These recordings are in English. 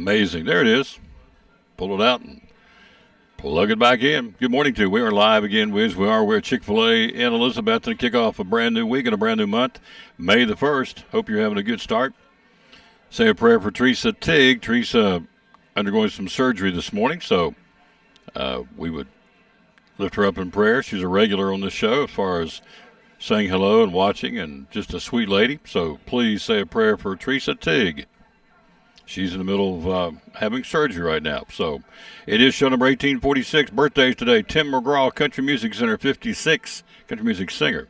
Amazing. There it is. Pull it out and plug it back in. Good morning to you. We are live again, Wiz. We're at Chick-fil-A in Elizabeth to kick off a brand new week and a brand new month, May the 1st. Hope you're having a good start. Say a prayer for Teresa Tigg. Teresa undergoing some surgery this morning, so we would lift her up in prayer. She's a regular on this show as far as saying hello and watching, and just a sweet lady. So please say a prayer for Teresa Tigg. She's in the middle of having surgery right now. So it is show number 1846. Birthdays today. Tim McGraw, Country Music Center, 56. Country music singer.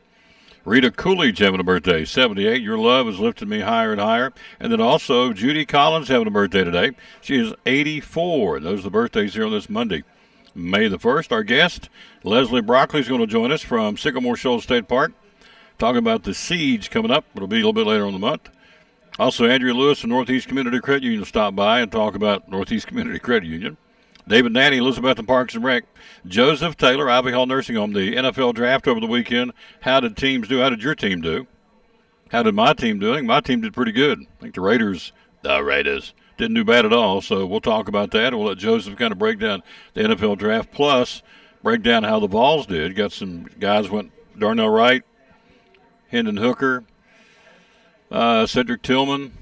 Rita Coolidge having a birthday, 78. Your love has lifted me higher and higher. And then also Judy Collins having a birthday today. She is 84. Those are the birthdays here on this Monday, May the 1st. Our guest, Leslie Broccoli, is going to join us from Sycamore Shoals State Park, talking about the Siege coming up. It'll be a little bit later on the month. Also, Andrea Lewis from Northeast Community Credit Union will stop by and talk about Northeast Community Credit Union. David Nanny, Elizabeth and Parks and Rec. Joseph Taylor, Ivy Hall Nursing Home. The NFL draft over the weekend. How did teams do? How did your team do? How did my team do? I think my team did pretty good. I think the Raiders didn't do bad at all. So we'll talk about that. And we'll let Joseph kind of break down the NFL draft. Plus, break down how the Vols did. Got some guys went Darnell Wright, Hendon Hooker, Cedric Tillman.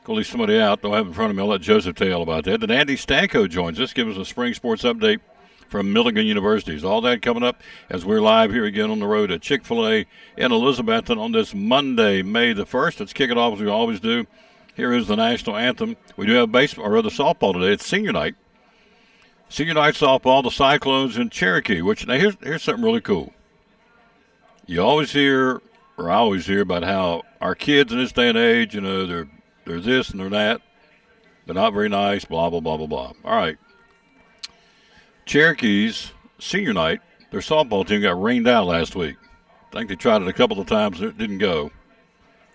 I'll leave somebody out. Don't have it in front of me. I'll let Joseph tell you all about that. Then Andy Stanko joins us, gives us a spring sports update from Milligan University. All that coming up as we're live here again on the road at Chick-fil-A in Elizabethton on this Monday, May the 1st. Let's kick it off as we always do. Here is the national anthem. We do have baseball, or rather softball today. It's senior night. Senior night softball, the Cyclones in Cherokee, which now here's something really cool. You always hear, or I always hear, about how our kids in this day and age, they're this and they're that. They're not very nice, blah, blah, blah, blah, blah. All right. Cherokee's senior night, their softball team got rained out last week. I think they tried it a couple of times and it didn't go.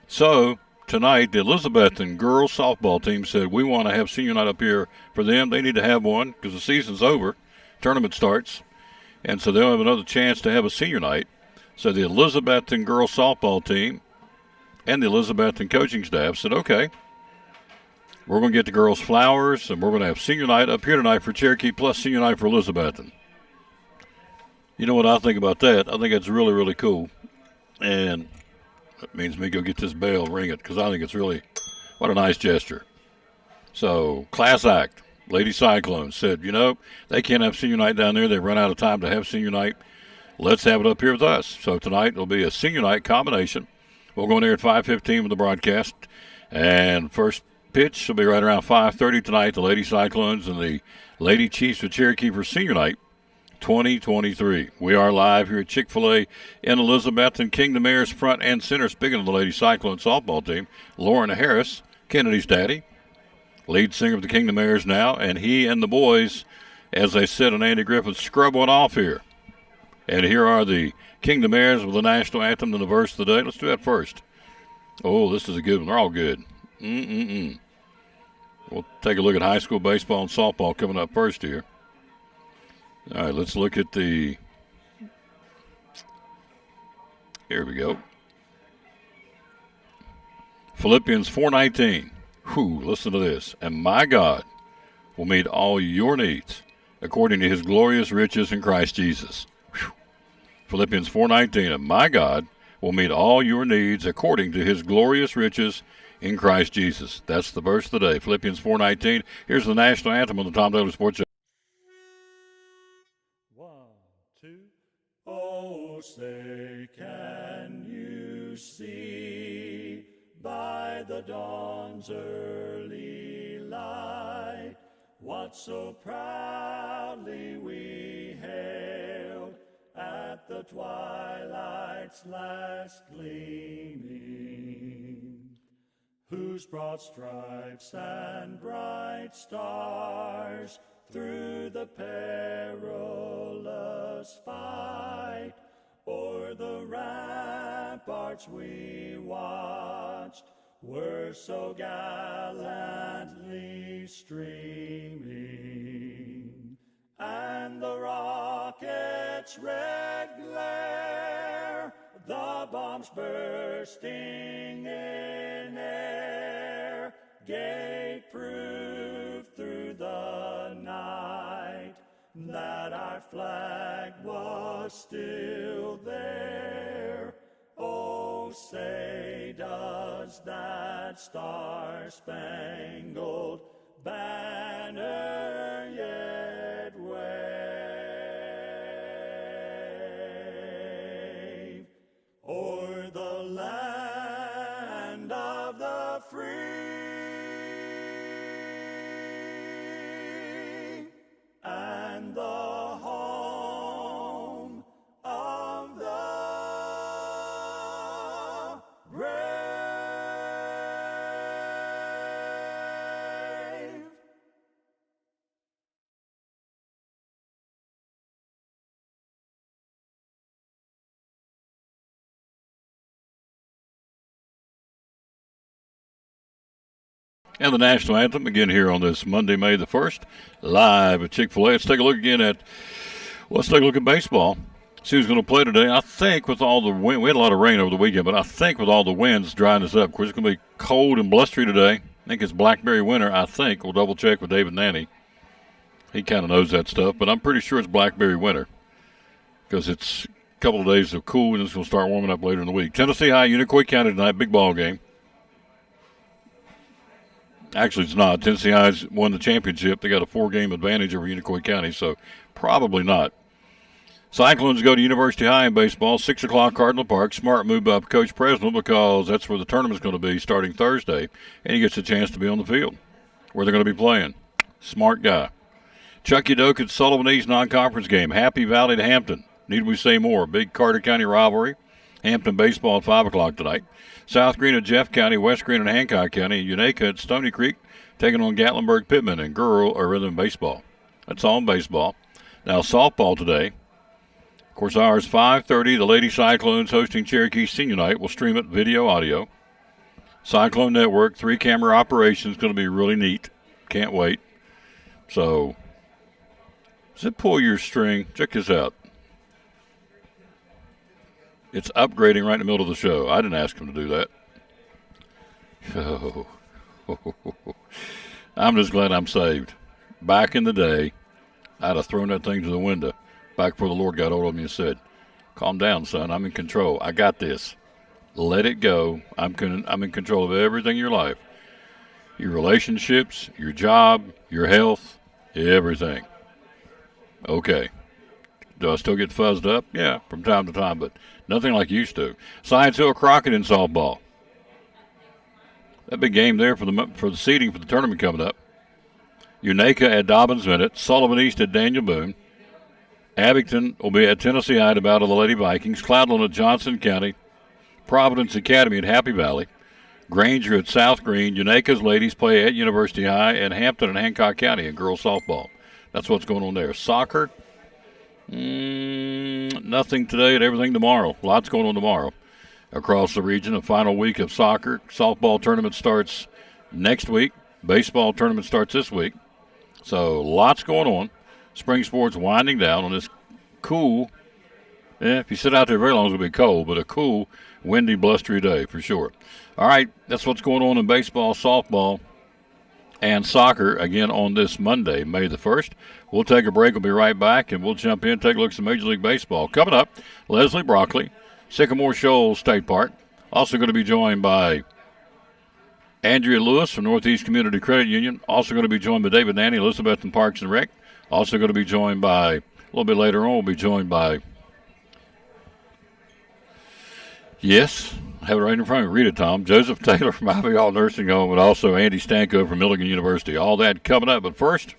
So tonight, the Elizabethton girls softball team said, we want to have senior night up here for them. They need to have one because the season's over. Tournament starts. And so they'll have another chance to have a senior night. So the Elizabethton girls softball team and the Elizabethton coaching staff said, okay, we're going to get the girls flowers, and we're going to have senior night up here tonight for Cherokee plus senior night for Elizabethton. You know what I think about that? I think that's really, really cool. And that means me go get this bell, ring it, because I think it's really, what a nice gesture. So, class act. Lady Cyclones said, they can't have senior night down there. They've run out of time to have senior night. Let's have it up here with us. So tonight it'll be a senior night combination. We'll go in there at 5:15 with the broadcast. And first pitch will be right around 5:30 tonight. The Lady Cyclones and the Lady Chiefs of Cherokee for senior night 2023. We are live here at Chick-fil-A in Elizabeth, and King the Mayor's front and center. Speaking of the Lady Cyclone softball team, Lauren Harris, Kennedy's daddy, lead singer of the King the Mayor's now, and he and the boys, as they said on Andy Griffith, scrub one off here. And here are the King the Mayor's with the national anthem and the verse of the day. Let's do that first. Oh, this is a good one. They're all good. We'll take a look at high school baseball and softball coming up first here. All right, let's look at the. Here we go. Philippians 4:19. Listen to this. And my God will meet all your needs according to his glorious riches in Christ Jesus. Philippians 4:19. And my God will meet all your needs according to his glorious riches in Christ Jesus. That's the verse of the day. Philippians 4:19. Here's the national anthem on the Tom Daly Sports Show. 1, 2. Oh, say, can you see by the dawn's early light what so proudly we hailed at the twilight's last gleaming, whose broad stripes and bright stars through the perilous fight o'er the ramparts we watched were so gallantly streaming, and the rocket's red glare, the bombs bursting in air, gave proof prove through the night that our flag was still there. Oh, say does that star-spangled banner yet wave o'er the land of the free and the home of the brave. And the national anthem again here on this Monday, May the 1st, live at Chick-fil-A. Let's take a look again at baseball. See who's going to play today. I think with all the wind, we had a lot of rain over the weekend, but I think with all the winds drying us up, of course it's going to be cold and blustery today. I think it's blackberry winter, I think. We'll double check with David Nanny. He kind of knows that stuff, but I'm pretty sure it's blackberry winter because it's a couple of days of cool and it's going to start warming up later in the week. Tennessee High, Unicoi County tonight, big ball game. Actually, it's not. Tennessee High's won the championship. They got a 4-game advantage over Unicoi County, so probably not. Cyclones go to University High in baseball, 6 o'clock, Cardinal Park. Smart move by Coach Presnell because that's where the tournament's going to be starting Thursday, and he gets a chance to be on the field where they're going to be playing. Smart guy. Chuck Udoka at Sullivan East non-conference game. Happy Valley to Hampton. Need we say more? Big Carter County rivalry. Hampton baseball at 5 o'clock tonight. South Green at Jeff County, West Green at Hancock County, Unaka at Stony Creek, taking on Gatlinburg Pittman and Rhythm baseball. That's all in baseball. Now softball today. Of course, ours 5:30. The Lady Cyclones hosting Cherokee Senior Night. We'll stream it video, audio. Cyclone Network, 3-camera operation is going to be really neat. Can't wait. So, does it pull your string? Check this out. It's upgrading right in the middle of the show. I didn't ask him to do that. Oh. I'm just glad I'm saved. Back in the day, I'd have thrown that thing to the window back before the Lord got hold of me and said, calm down, son. I'm in control. I got this. Let it go. I'm in control of everything in your life. Your relationships, your job, your health, everything. Okay. Do I still get fuzzed up? Yeah, from time to time, but nothing like used to. Science Hill Crockett in softball. That big game there for the seeding for the tournament coming up. Unaka at Dobbins Bennett. Sullivan East at Daniel Boone. Abington will be at Tennessee High to battle the Lady Vikings. Cloudland at Johnson County. Providence Academy at Happy Valley. Granger at South Green. Unaka's ladies play at University High. And Hampton and Hancock County in girls softball. That's what's going on there. Soccer. Nothing today and everything tomorrow. Lots going on tomorrow across the region. A final week of soccer. Softball tournament starts next week. Baseball tournament starts this week. So lots going on. Spring sports winding down on this cool, if you sit out there very long, it's going to be cold, but a cool, windy, blustery day for sure. All right, that's what's going on in baseball, softball, and soccer again on this Monday, May the 1st. We'll take a break. We'll be right back, and we'll jump in, take a look at some Major League Baseball. Coming up, Leslie Broccoli, Sycamore Shoals State Park. Also going to be joined by Andrea Lewis from Northeast Community Credit Union. Also going to be joined by David Nanny, Elizabethton Parks and Rec. Also going to be joined by, a little bit later on, we'll be joined by, yes, I have it right in front of me. Read it, Tom. Joseph Taylor from Ivy Hall Nursing Home, and also Andy Stanko from Milligan University. All that coming up. But first,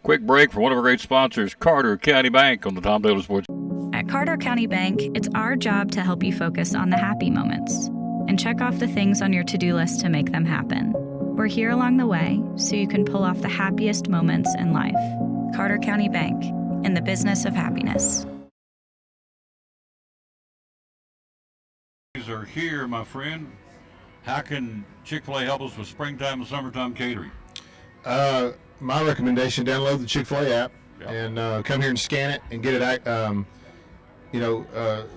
quick break for one of our great sponsors, Carter County Bank, on the Tom Taylor Sports. At Carter County Bank, it's our job to help you focus on the happy moments and check off the things on your to-do list to make them happen. We're here along the way so you can pull off the happiest moments in life. Carter County Bank, in the business of happiness. These are here, my friend. How can Chick-fil-A help us with springtime and summertime catering? My recommendation, download the Chick-fil-A app and come here and scan it and get it,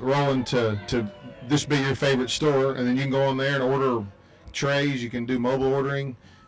rolling to this be your favorite store. And then you can go on there and order trays. You can do mobile ordering.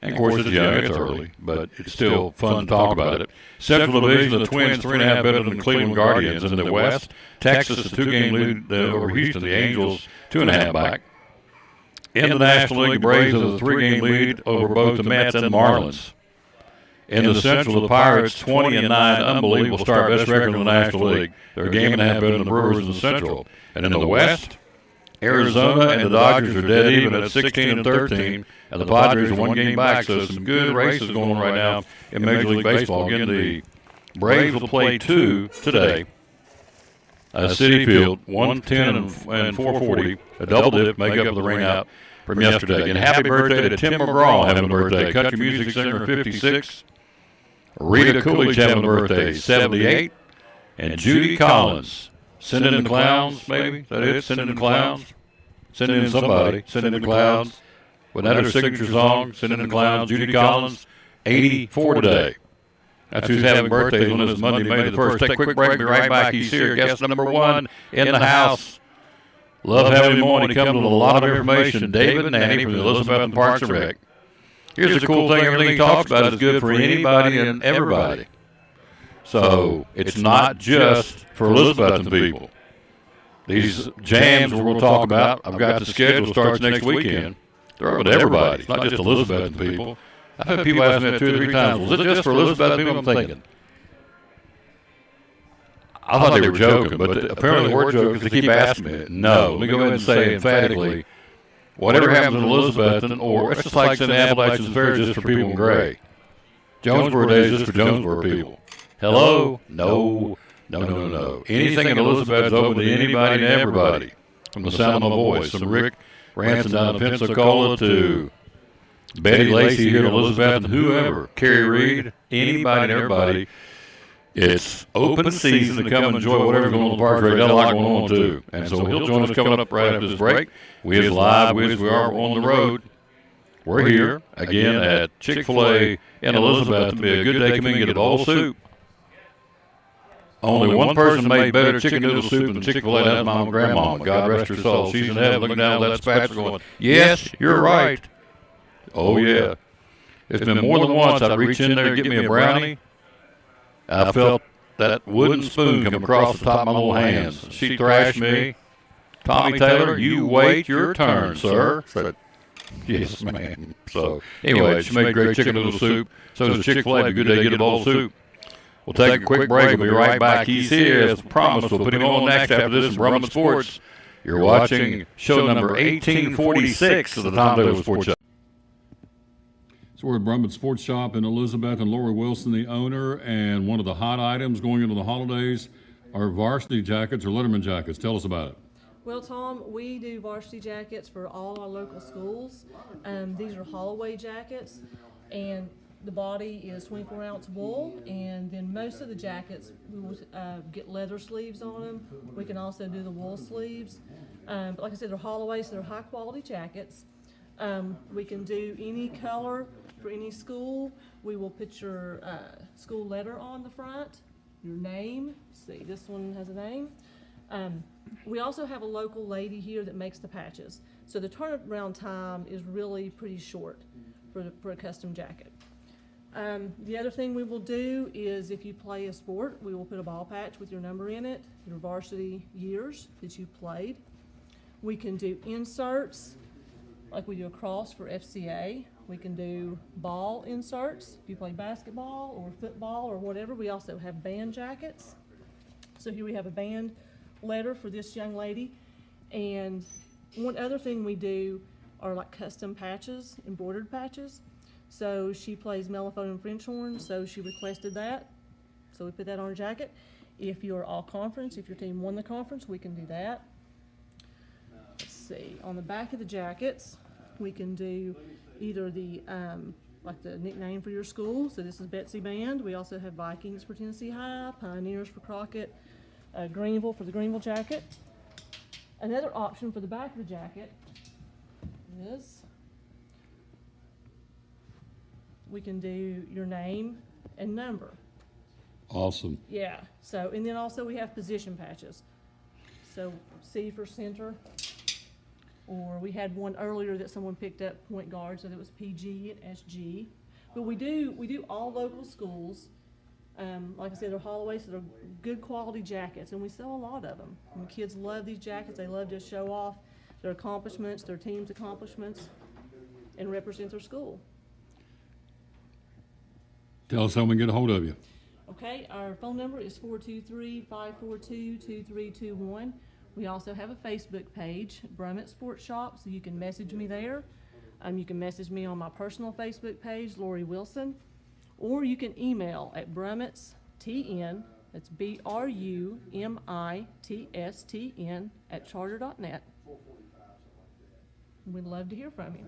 And, of course, it's young, it's early, but it's still fun to talk about it. Central Division, the Twins 3.5 better than the Cleveland Guardians. In the West, Texas, a 2-game lead over Houston. The Angels, 2.5 back. In the National League, the Braves have a 3-game lead over both the Mets and the Marlins. In the Central, the Pirates, 20-9, unbelievable start, best record in the National League. They're a game and a half better than the Brewers in the Central. And in the West, Arizona and the Dodgers are dead even at 16-13, and the Padres are 1 game back. So some good races going on right now in Major League Baseball. Again, the Braves will play 2 today. Citi Field, 110 and 440, a double dip, make up for the rain out from yesterday. And happy birthday to Tim McGraw having a birthday, country music singer, 56. Rita Coolidge having a birthday, 78. And Judy Collins. Send in the clowns, maybe? Is that it? Send in the clowns? Send in somebody. Send in the clowns. Wasn't that her signature song? Send in the clowns. Judy Collins, 84 today. That's who's having birthdays on this Monday, May the 1st. Take a quick break. Be right back. He's here. Guest number 1 in the house. Love having him on. He comes with a lot of information. David Nanny from the Elizabethton Parks and Rec. Here's the cool thing. Everything he talks about is good for anybody and everybody. So it's not just for Elizabethton people. These jams we'll talk about, I've got the schedule starts next weekend. They're open to everybody. It's not just Elizabethton people. I've had people ask me that 2 or 3 times. Was it just for Elizabethton people? I'm thinking. I thought they were joking, but apparently they were joking because they keep asking me. No, let me go ahead and say emphatically, whatever happens in Elizabethton, or it's just like saying the Appalachian Fair is just for people in gray. Jonesboro Day is just for Jonesboro people. Hello? No. Anything in Elizabeth is open to anybody and everybody. From the sound of my voice, from Rick Ransom down in Pensacola to Betty Lacey here in Elizabeth and whoever, Carrie Reed, anybody and everybody. It's open season to come enjoy whatever's going on in the park. Got a lot going on too. And so he'll join us coming up right after this break. We is live, we are on the road. We're here again at Chick-fil-A in Elizabeth. It'll be a good day. Come in and get a bowl of soup. Only one person made better chicken noodle soup than Chick-fil-A. That's my grandmama. God rest her soul. She's in heaven looking down at that spatula going, yes, you're right. Oh, yeah. It's been more than once I'd reach in there and get me a brownie. I felt that wooden spoon come across the top of my little hands. She thrashed me. Tommy Taylor, you wait your turn, sir. I said, yes, ma'am. So, anyway, she made great chicken noodle soup. So does Chick-fil-A. A good day to get a bowl of soup. We'll take a quick break. We'll be right back. He's here. As promised, we'll put him on next after this in Brumman Sports. You're watching show number 1846 of the Tom Taylor Sports Show. So we're at Brumman Sports Shop in Elizabeth, and Lori Wilson, the owner, and one of the hot items going into the holidays are varsity jackets or Letterman jackets. Tell us about it. Well, Tom, we do varsity jackets for all our local schools. These are Holloway jackets, and the body is 24-ounce wool, and then most of the jackets we will get leather sleeves on them. We can also do the wool sleeves. But like I said, they're Holloway, so they're high-quality jackets. We can do any color for any school. We will put your school letter on the front, your name. See, this one has a name. We also have a local lady here that makes the patches. So the turnaround time is really pretty short for a custom jacket. The other thing we will do is if you play a sport, we will put a ball patch with your number in it, your varsity years that you played. We can do inserts, like we do a cross for FCA. We can do ball inserts if you play basketball or football or whatever. We also have band jackets. So here we have a band letter for this young lady. And one other thing we do are like custom patches, embroidered patches. So she plays mellophone and French horn, so she requested that. So we put that on her jacket. If you're all conference, if your team won the conference, we can do that. Let's see, on the back of the jackets, we can do either the, like the nickname for your school. So this is Betsy Band. We also have Vikings for Tennessee High, Pioneers for Crockett, Greenville for the Greenville jacket. Another option for the back of the jacket is we can do your name and number. Awesome. Yeah, so, and then also we have position patches. So C for center. Or we had one earlier that someone picked up, point guard, so that was PG and SG. But we do all local schools. Like I said, they're Holloway, so they're good quality jackets, and we sell a lot of them. And the kids love these jackets. They love to show off their accomplishments, their team's accomplishments, and represent their school. Tell us how we can get a hold of you. Okay, our phone number is 423-542-2321. We also have a Facebook page, Brummett Sports Shop, so you can message me there. You can message me on my personal Facebook page, Lori Wilson, or you can email at brummittstn, that's BRUMITSTN @charter.net. We'd love to hear from you.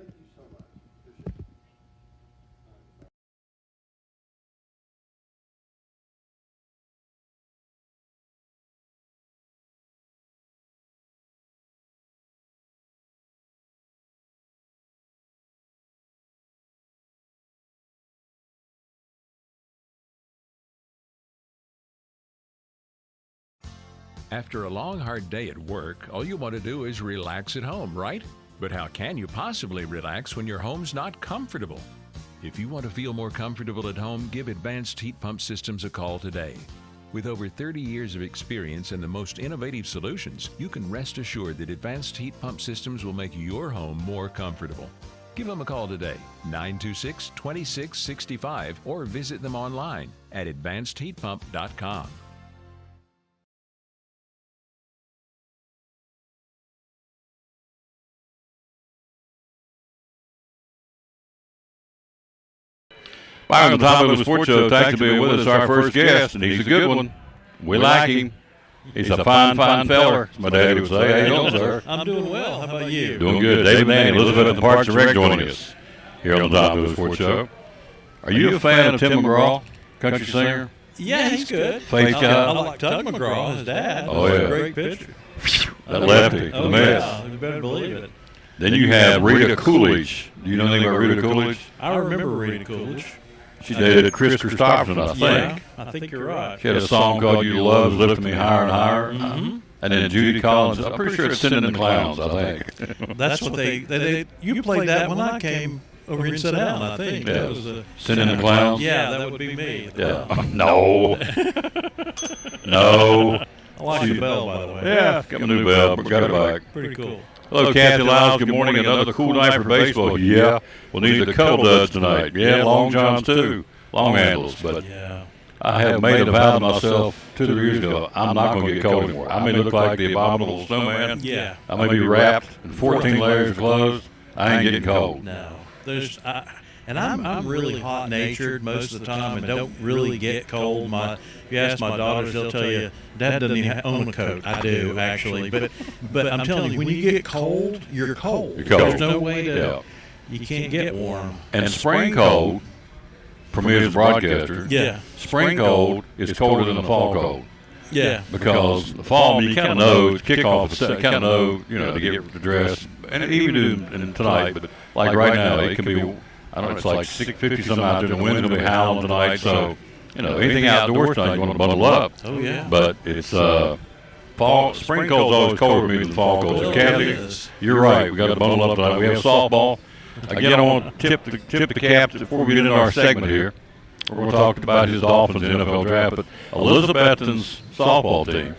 After a long, hard day at work, all you want to do is relax at home, right? But how can you possibly relax when your home's not comfortable? If you want to feel more comfortable at home, give Advanced Heat Pump Systems a call today. With over 30 years of experience and the most innovative solutions, you can rest assured that Advanced Heat Pump Systems will make your home more comfortable. Give them a call today, 926-2665, or visit them online at advancedheatpump.com. Back on the top of the sports show, thanks to be with us, our first guest, and he's a good one. We like him. He's a fine feller, my daddy would say. How you doing, sir? I'm doing well. How about you? Doing good. David Manning, Elizabeth at the Parks and Rec joining us here on the top of the sports show. Are you a fan of Tim McGraw, country singer? Yeah, he's good. Faith I guy? like Tug McGraw, his dad. Oh, He's yeah. a great pitcher. That lefty, Oh, the mess. yeah, you better believe it. Then you have Rita Coolidge. Do you know anything about Rita Coolidge? I remember Rita Coolidge. She dated Chris Christopherson, I think. Yeah, I think you're right. She had a song called You Love Lifting Me Higher and Higher. Mm-hmm. And then Judy Collins, I'm pretty sure it's Sending the Clowns, I think. That's what they you played that when I came over here and sat down, I think. Yeah. That was Sending the Clowns? yeah, that would be me. Yeah. No. No. I like the bell, by the way. Yeah, got my new bell. Got it back. Pretty cool. Hello, Kathy Lyles. Good morning. Another cool night for baseball. Yeah. We'll need the cuddle duds tonight. Yeah, long johns too. Long handles. But Yeah. I have made a vow to myself 2 years ago. I'm not going to get cold anymore. I may look like the abominable snowman. Yeah. I may be wrapped in 14 layers of clothes. I ain't getting cold. No. I'm really hot natured most of the time and don't really get cold. If you ask my daughters, they'll tell you, Dad doesn't even own a coat. I do, actually. But I'm telling you, when you get cold, you're cold. You're cold. There's no way to, Yeah. you can't get warm. And spring cold, for me as a broadcaster, Yeah. spring cold is colder than the fall cold. Yeah. Because the fall, I mean, you kind of know, it's kickoff, you kind of know, to get dressed. And even do tonight, but like right now, it can be, I don't know, it's like 50-something out there. The wind's going to be howling tonight. So, anything outdoors tonight, you want to bundle up. Oh, yeah. But it's spring cold's always colder for me than fall cold. So, Well, Kathy, it is. you're right. We got to bundle up tonight. We have softball. Again, I want to tip the cap before we get into our segment here. We're going to talk about his Dolphins in the NFL draft, but Elizabethton's softball team.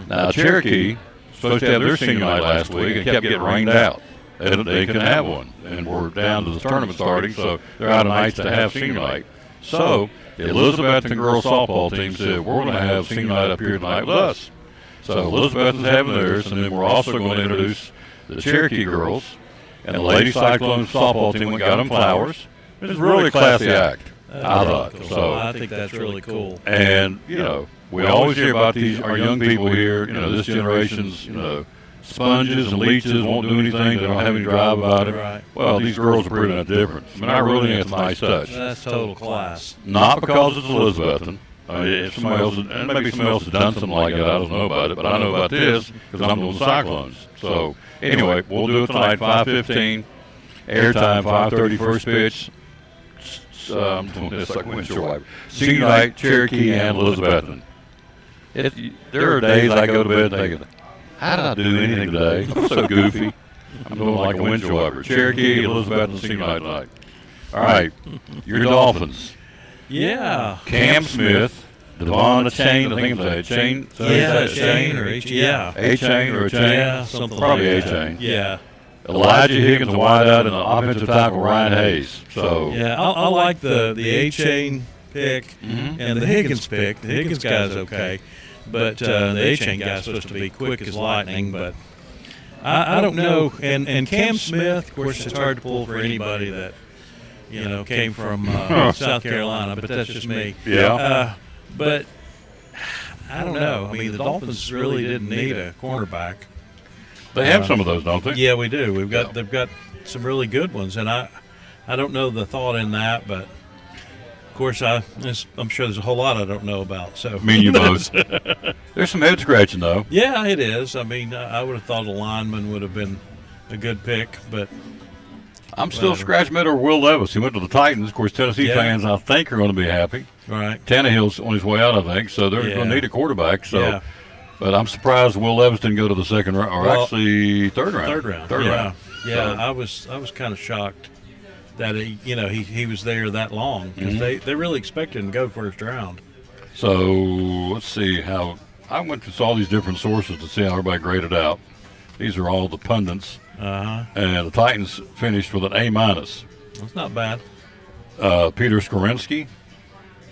Now, Cherokee supposed to have their senior night last week and kept getting rained out. They couldn't have one, and we're down to the tournament starting, so they're out of nights to have senior night. So the Elizabethton girls softball team said, we're going to have senior night up here tonight with us. So Elizabethton's having theirs, and then we're also going to introduce the Cherokee girls, and the Lady Cyclones softball team went and got them flowers. It was really a classy act, I thought. So, I think that's really cool. and, we always hear about our young people here, this generation's, sponges and leeches, won't do anything, they don't have any drive about it. Right. Well, these girls are proving that difference. I mean, I really think it's a nice touch. That's total class. Not because it's Elizabethton. If somebody else, and maybe somebody else has done something like that, I don't know about it, but I know about this because I'm doing the Cyclones. So, anyway, we'll do it tonight, 5:15, airtime, 5:30, first pitch. I'm doing this like windshield wiper. Senior night, Cherokee and Elizabethton. There are days I go to bed thinking, how did I do anything today? I'm so goofy. I'm doing like a windshield wiper. Cherokee, Elizabeth, and Sea Light. All right, your Dolphins. Yeah. Cam Smith, Devon Chain, I think it's a Chain. Chain or A-Chain. A-Chain or a Chain? Yeah, something Probably like that. A-Chain. Yeah. Elijah Higgins, a wideout, and the offensive tackle Ryan Hayes. So Yeah, I like the A-Chain pick and the Higgins pick. The Higgins guy's okay, but the A-Chain guy's supposed to be quick as lightning. But I don't know. And Cam Smith, of course, it's hard to pull for anybody that came from South Carolina, but that's just me. Yeah. But I don't know. I mean, the Dolphins really didn't need a cornerback. they have some of those, don't they? Yeah, we do. They've got some really good ones, and I don't know the thought in that, but of course I'm sure there's a whole lot I don't know about. So Me and you both. There's some head scratching though. yeah, it is. I mean, I would have thought a lineman would have been a good pick, but I'm still Whatever. scratching my head over Will Levis. He went to the Titans. Of course, Tennessee Yeah. fans, I think, are going to be happy. right. Tannehill's on his way out, I think, so they're Yeah. going to need a quarterback. So, Yeah. but I'm surprised Will Levis didn't go to the second round, or Well, actually third round. Third round. Third yeah. round. Yeah, So- I was kind of shocked that he was there that long because they really expected him to go first round. So let's see how I went to all these different sources to see how everybody graded out. These are all the pundits, and the Titans finished with an A-. That's not bad. Peter Skorinski,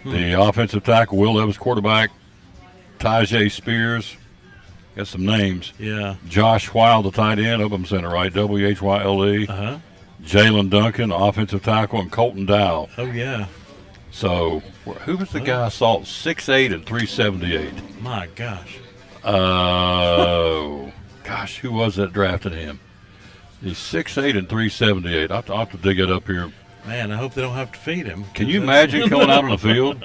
the offensive tackle, Will Levis, quarterback, Tajay Spears. Got some names. Yeah. Josh Weil, the tight end. Hope I'm saying it right. Whyle. Uh-huh. Jalen Duncan, offensive tackle, and Colton Dow. Oh yeah. So who was the guy I saw? 6'8" and 378. My gosh. Gosh, who was that drafted him? He's 6'8" and 378. I'll have to dig it up here. Man, I hope they don't have to feed him. Can you imagine going out on the field?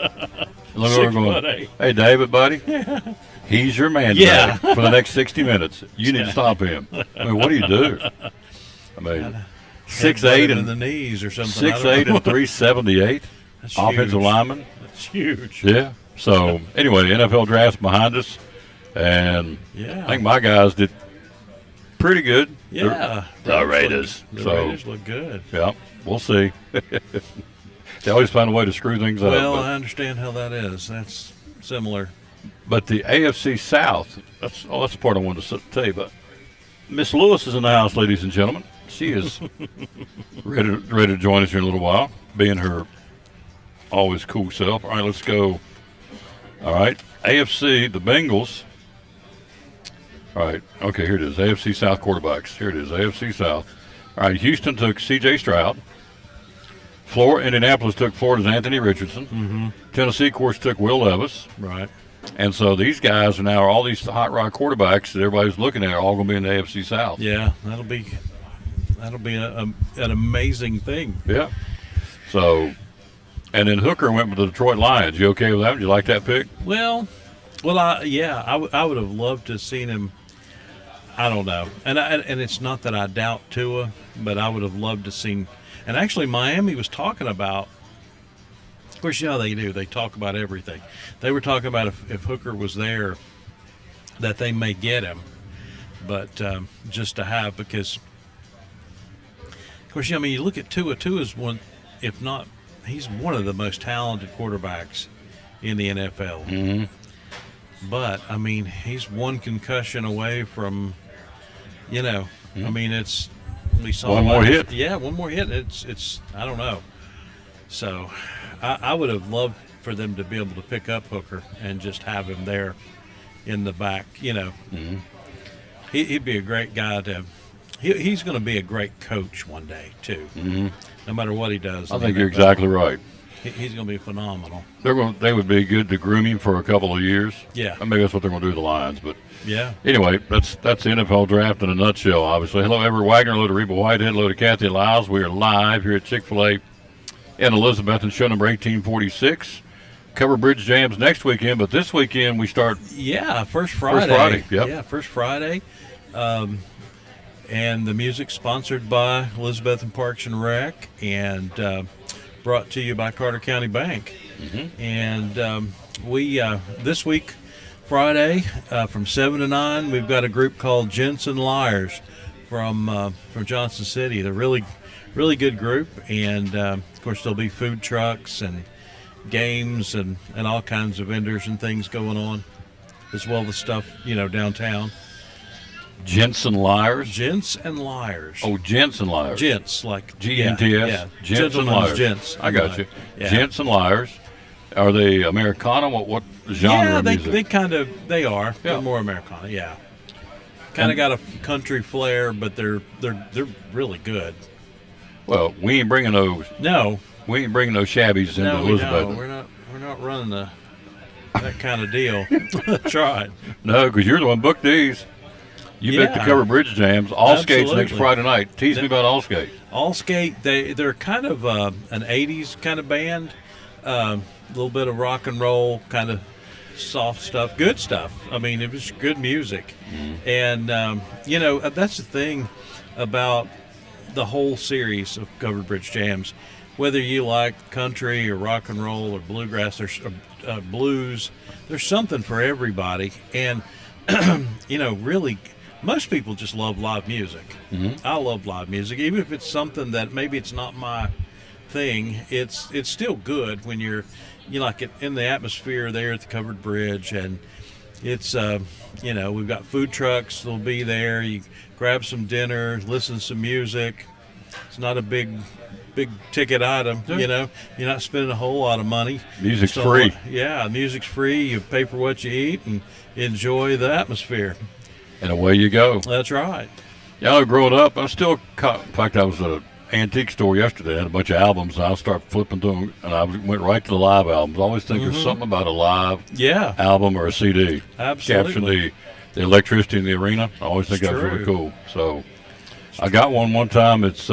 Look over going, 6'8". hey, David, buddy. He's your man Yeah. today for the next 60 minutes. You need to stop him. I mean, what do you do? I mean, 6'8" in and the knees or something. I don't 6'8" know. and 378. That's Offensive huge. lineman. That's huge. Yeah. So anyway, NFL draft's behind us, and Yeah. I think my guys did pretty good. Yeah. The Raiders. The So Raiders look good. yeah, we'll see. They always find a way to screw things Well, up. I understand how that is. That's similar. But the AFC South, that's the part I wanted to tell you about. Miss Lewis is in the house, ladies and gentlemen. She is ready to join us here in a little while, being her always cool self. All right, let's go. All right, AFC, the Bengals. All right, okay, here it is. AFC South quarterbacks. Here it is, AFC South. All right, Houston took C.J. Stroud. Indianapolis took Florida's Anthony Richardson. Mm-hmm. Tennessee, of course, took Will Levis. Right. And so these guys are now, all these hot rod quarterbacks that everybody's looking at are all going to be in the AFC South. Yeah, that'll be an amazing thing. Yeah. So, and then Hooker went with the Detroit Lions. You okay with that? Did you like that pick? Well, I would have loved to have seen him. I don't know, and it's not that I doubt Tua, but I would have loved to seen. And actually, Miami was talking about. Of course, you know they do. They talk about everything. They were talking about if Hooker was there, that they may get him, but just to have because. Of course, I mean, you look at Tua. Tua's one, if not, he's one of the most talented quarterbacks in the NFL. Mm-hmm. But I mean, he's one concussion away from, I mean, we saw One more hit. Yeah, one more hit. It's I don't know. So, I would have loved for them to be able to pick up Hooker and just have him there in the back. Mm-hmm. He'd be a great guy to. He's going to be a great coach one day too. Mm-hmm. No matter what he does. I in the think you're NFL. exactly right. He's going to be phenomenal. They would be good to groom him for a couple of years. Yeah. And maybe that's what they're going to do with the Lions. But Yeah. anyway, that's the NFL draft in a nutshell, obviously. Hello, Everett Wagner. Hello to Reba Whitehead. Hello to Kathy Lyles. We are live here at Chick-fil-A in Elizabeth and show number 1846. Cover Bridge Jams next weekend, but this weekend we start. Yeah, first Friday. First Friday, yep. Yeah, first Friday. And the music sponsored by Elizabeth and Parks and Rec and brought to you by Carter County Bank. Mm-hmm. And we this week, Friday, from 7 to 9, we've got a group called Jensen Liars from Johnson City. They're really good group, and of course there'll be food trucks and games and all kinds of vendors and things going on, as well as stuff downtown. Gents and Liars. Gents and Liars. Oh, Gents and Liars. Gents, like GNTS. Yeah. Gents and Gentlemen's Liars. Gents. I got you. Yeah. Gents and Liars. Are they Americana? What genre Yeah, of music? they are. Yeah. They're more Americana. Yeah. Kind of got a country flair, but they're really good. Well, we ain't bringing those. No, We ain't bringing those shabbies into no, we Elizabeth. don't. We're not running that kind of deal. That's right. No, because you're the one booked these. You booked the Yeah. Covered Bridge Jams. All Skates next Absolutely. Friday night. Tease me about All Skate. All Skate, they're kind of an 80s kind of band. A little bit of rock and roll, kind of soft stuff, good stuff. I mean, it was good music. And, that's the thing about the whole series of Covered Bridge Jams. Whether you like country or rock and roll or bluegrass or blues, there's something for everybody. And, really, most people just love live music. I love live music, even if it's something that maybe it's not my thing. It's still good when you're like in the atmosphere there at the Covered Bridge, and it's we've got food trucks that'll be there. You grab some dinner, listen to some music. It's not a big ticket item. You're not spending a whole lot of money. Music's free. Yeah, music's free. You pay for what you eat and enjoy the atmosphere. And away you go. That's right. Yeah, growing up, I still caught. In fact, I was at an antique store yesterday. I had a bunch of albums, and I'll start flipping through them, and I went right to the live albums. I always think there's something about a live Yeah, album or a CD. Absolutely. Capture the electricity in the arena. I always think It's that's really true. cool. So I got one time. It's,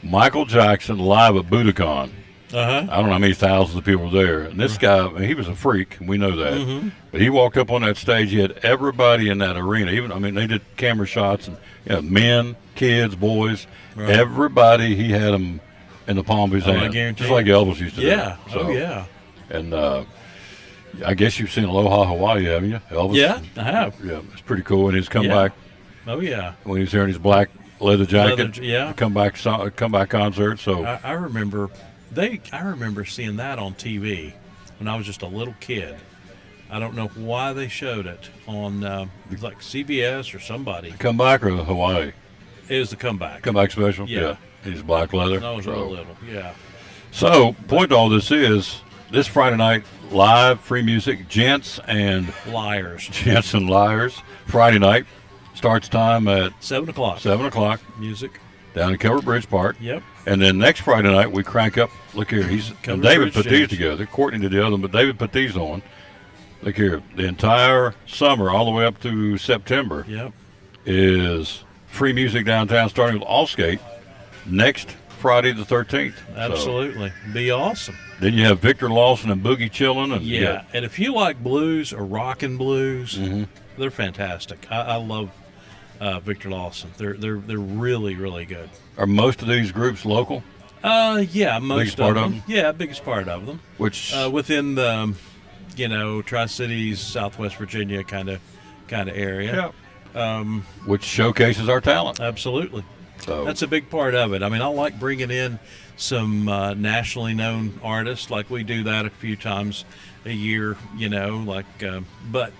Michael Jackson live at Budokan. I don't know how many thousands of people were there. And this guy, he was a freak, and we know that. But he walked up on that stage. He had everybody in that arena. They did camera shots, and men, kids, boys, everybody. He had them in the palm of his I hand, guarantee just like Elvis used to yeah. do. Oh yeah. And I guess you've seen Aloha Hawaii, haven't you, Elvis? Yeah, I have. Yeah, it's pretty cool. And he's come Yeah. back Oh yeah. when he was there in his black leather jacket. Yeah. Comeback concert. So I remember seeing that on TV when I was just a little kid. I don't know why they showed it on like CBS or somebody. comeback or Hawaii It was the comeback. comeback special. Yeah. He's black leather. I was so. real little. Yeah. So, point to all this is this Friday night, live free music, Gents and Liars. Liars. Friday night starts time at 7:00. 7:00 Music. down in Covered Bridge Park. Yep. And then next Friday night we crank up. Look here, he's and Covered David Bridge put these Jams. together. Courtney did the other one, but David put these on. Look here, the entire summer, all the way up to September, Yep. is free music downtown, starting with All Skate next Friday the 13th. So, Absolutely. Be awesome. then you have Victor Lawson and Boogie Chillin'. And Yeah. And if you like blues or rock and blues, Mm-hmm. they're fantastic. I love Victor Lawson. They're really, really good. Are most of these groups local? Yeah, most Biggest part of of them. Yeah, biggest part of them. Which Within the, Tri-Cities, Southwest Virginia kind of area. which showcases our talent. Absolutely. So That's a big part of it. I mean, I like bringing in some nationally known artists, like we do that a few times a year, but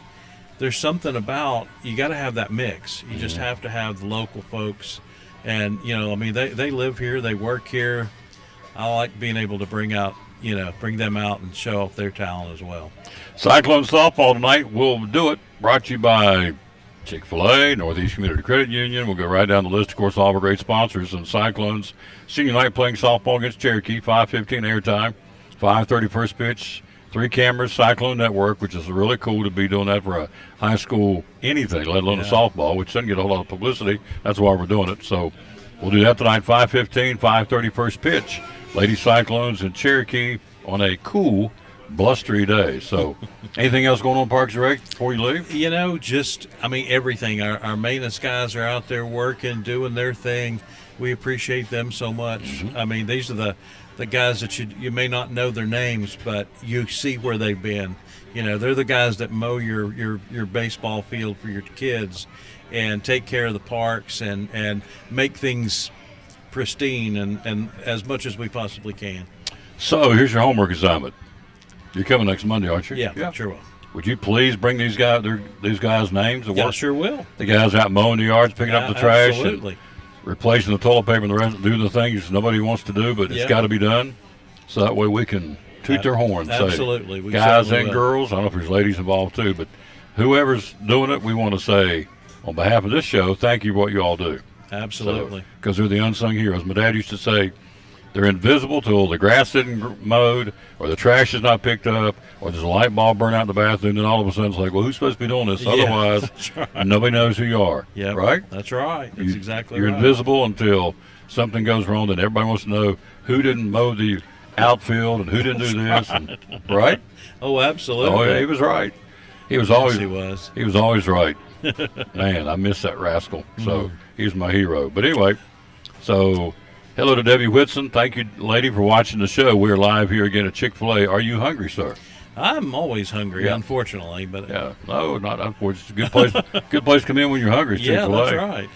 there's something about, you got to have that mix. You just have to have the local folks. And, they live here, they work here. I like being able to bring them out and show off their talent as well. Cyclone softball tonight. We'll do it. Brought to you by Chick-fil-A, Northeast Community Credit Union. We'll go right down the list. Of course, all of our great sponsors. And Cyclones senior night playing softball against Cherokee. 5:15 airtime. 5:30 first pitch. 3 cameras. Cyclone Network, which is really cool to be doing that for a high school anything, let alone a softball, which doesn't get a whole lot of publicity. That's why we're doing it. So we'll do that tonight. 5:15. 5:30 first pitch. Lady Cyclones and Cherokee on a cool, blustery day. So, anything else going on, Parks and Rec, before you leave? Everything. Our maintenance guys are out there working, doing their thing. we appreciate them so much. I mean, these are the guys that you may not know their names, but you see where they've been. You know, they're the guys that mow your baseball field for your kids and take care of the parks and make things pristine and as much as we possibly can. So here's your homework assignment. You're coming next Monday, aren't you? Yeah. Sure will. Would you please bring these guys' names to work? Yeah, sure will. The guys out mowing the yards, picking up the trash, Absolutely. and replacing the toilet paper and the rest, doing the things nobody wants to do, but it's got to be done. So that way we can toot their horn. Absolutely. Say, We guys certainly and will. girls, I don't know if there's ladies involved too, but whoever's doing it, we want to say, on behalf of this show, thank you for what you all do. Absolutely. Because they're the unsung heroes. My dad used to say, they're invisible till the grass isn't mowed, or the trash is not picked up, or there's a light bulb burnt out in the bathroom. Then all of a sudden it's like, well, who's supposed to be doing this? Yeah, Otherwise, that's right. nobody knows who you are. Yep. Right? That's right. That's exactly You're right. invisible until something goes wrong. Then everybody wants to know who didn't mow the outfield and who didn't do this. And, right? Oh, absolutely. Oh, yeah, he was right. He was always. Yes, He was always right. Man, I miss that rascal. So he's my hero. But anyway, so hello to Debbie Whitson. Thank you, lady, for watching the show. We're live here again at Chick-fil-A. Are you hungry, sir? I'm always hungry, Yeah. unfortunately, but Yeah. No, not unfortunately. It's a good place. Good place to come in when you're hungry. It's yeah, Chick-fil-A. that's right.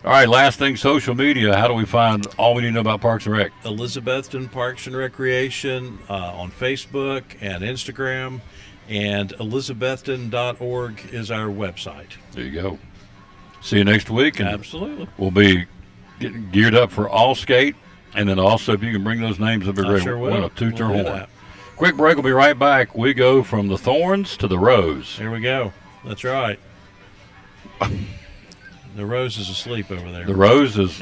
All right. Last thing, social media. How do we find all we need to know about Parks and Rec? Elizabethton Parks and Recreation on Facebook and Instagram, and elizabethton.org is our website. There you go. See you next week. And Absolutely. we'll be getting geared up for All Skate. And then also, if you can bring those names up, I great. sure We're will. going to toot their We'll do horn. that. Quick break. We'll be right back. We go from the Thorns to the Rose. There we go. That's right. The Rose is asleep over there. The Rose is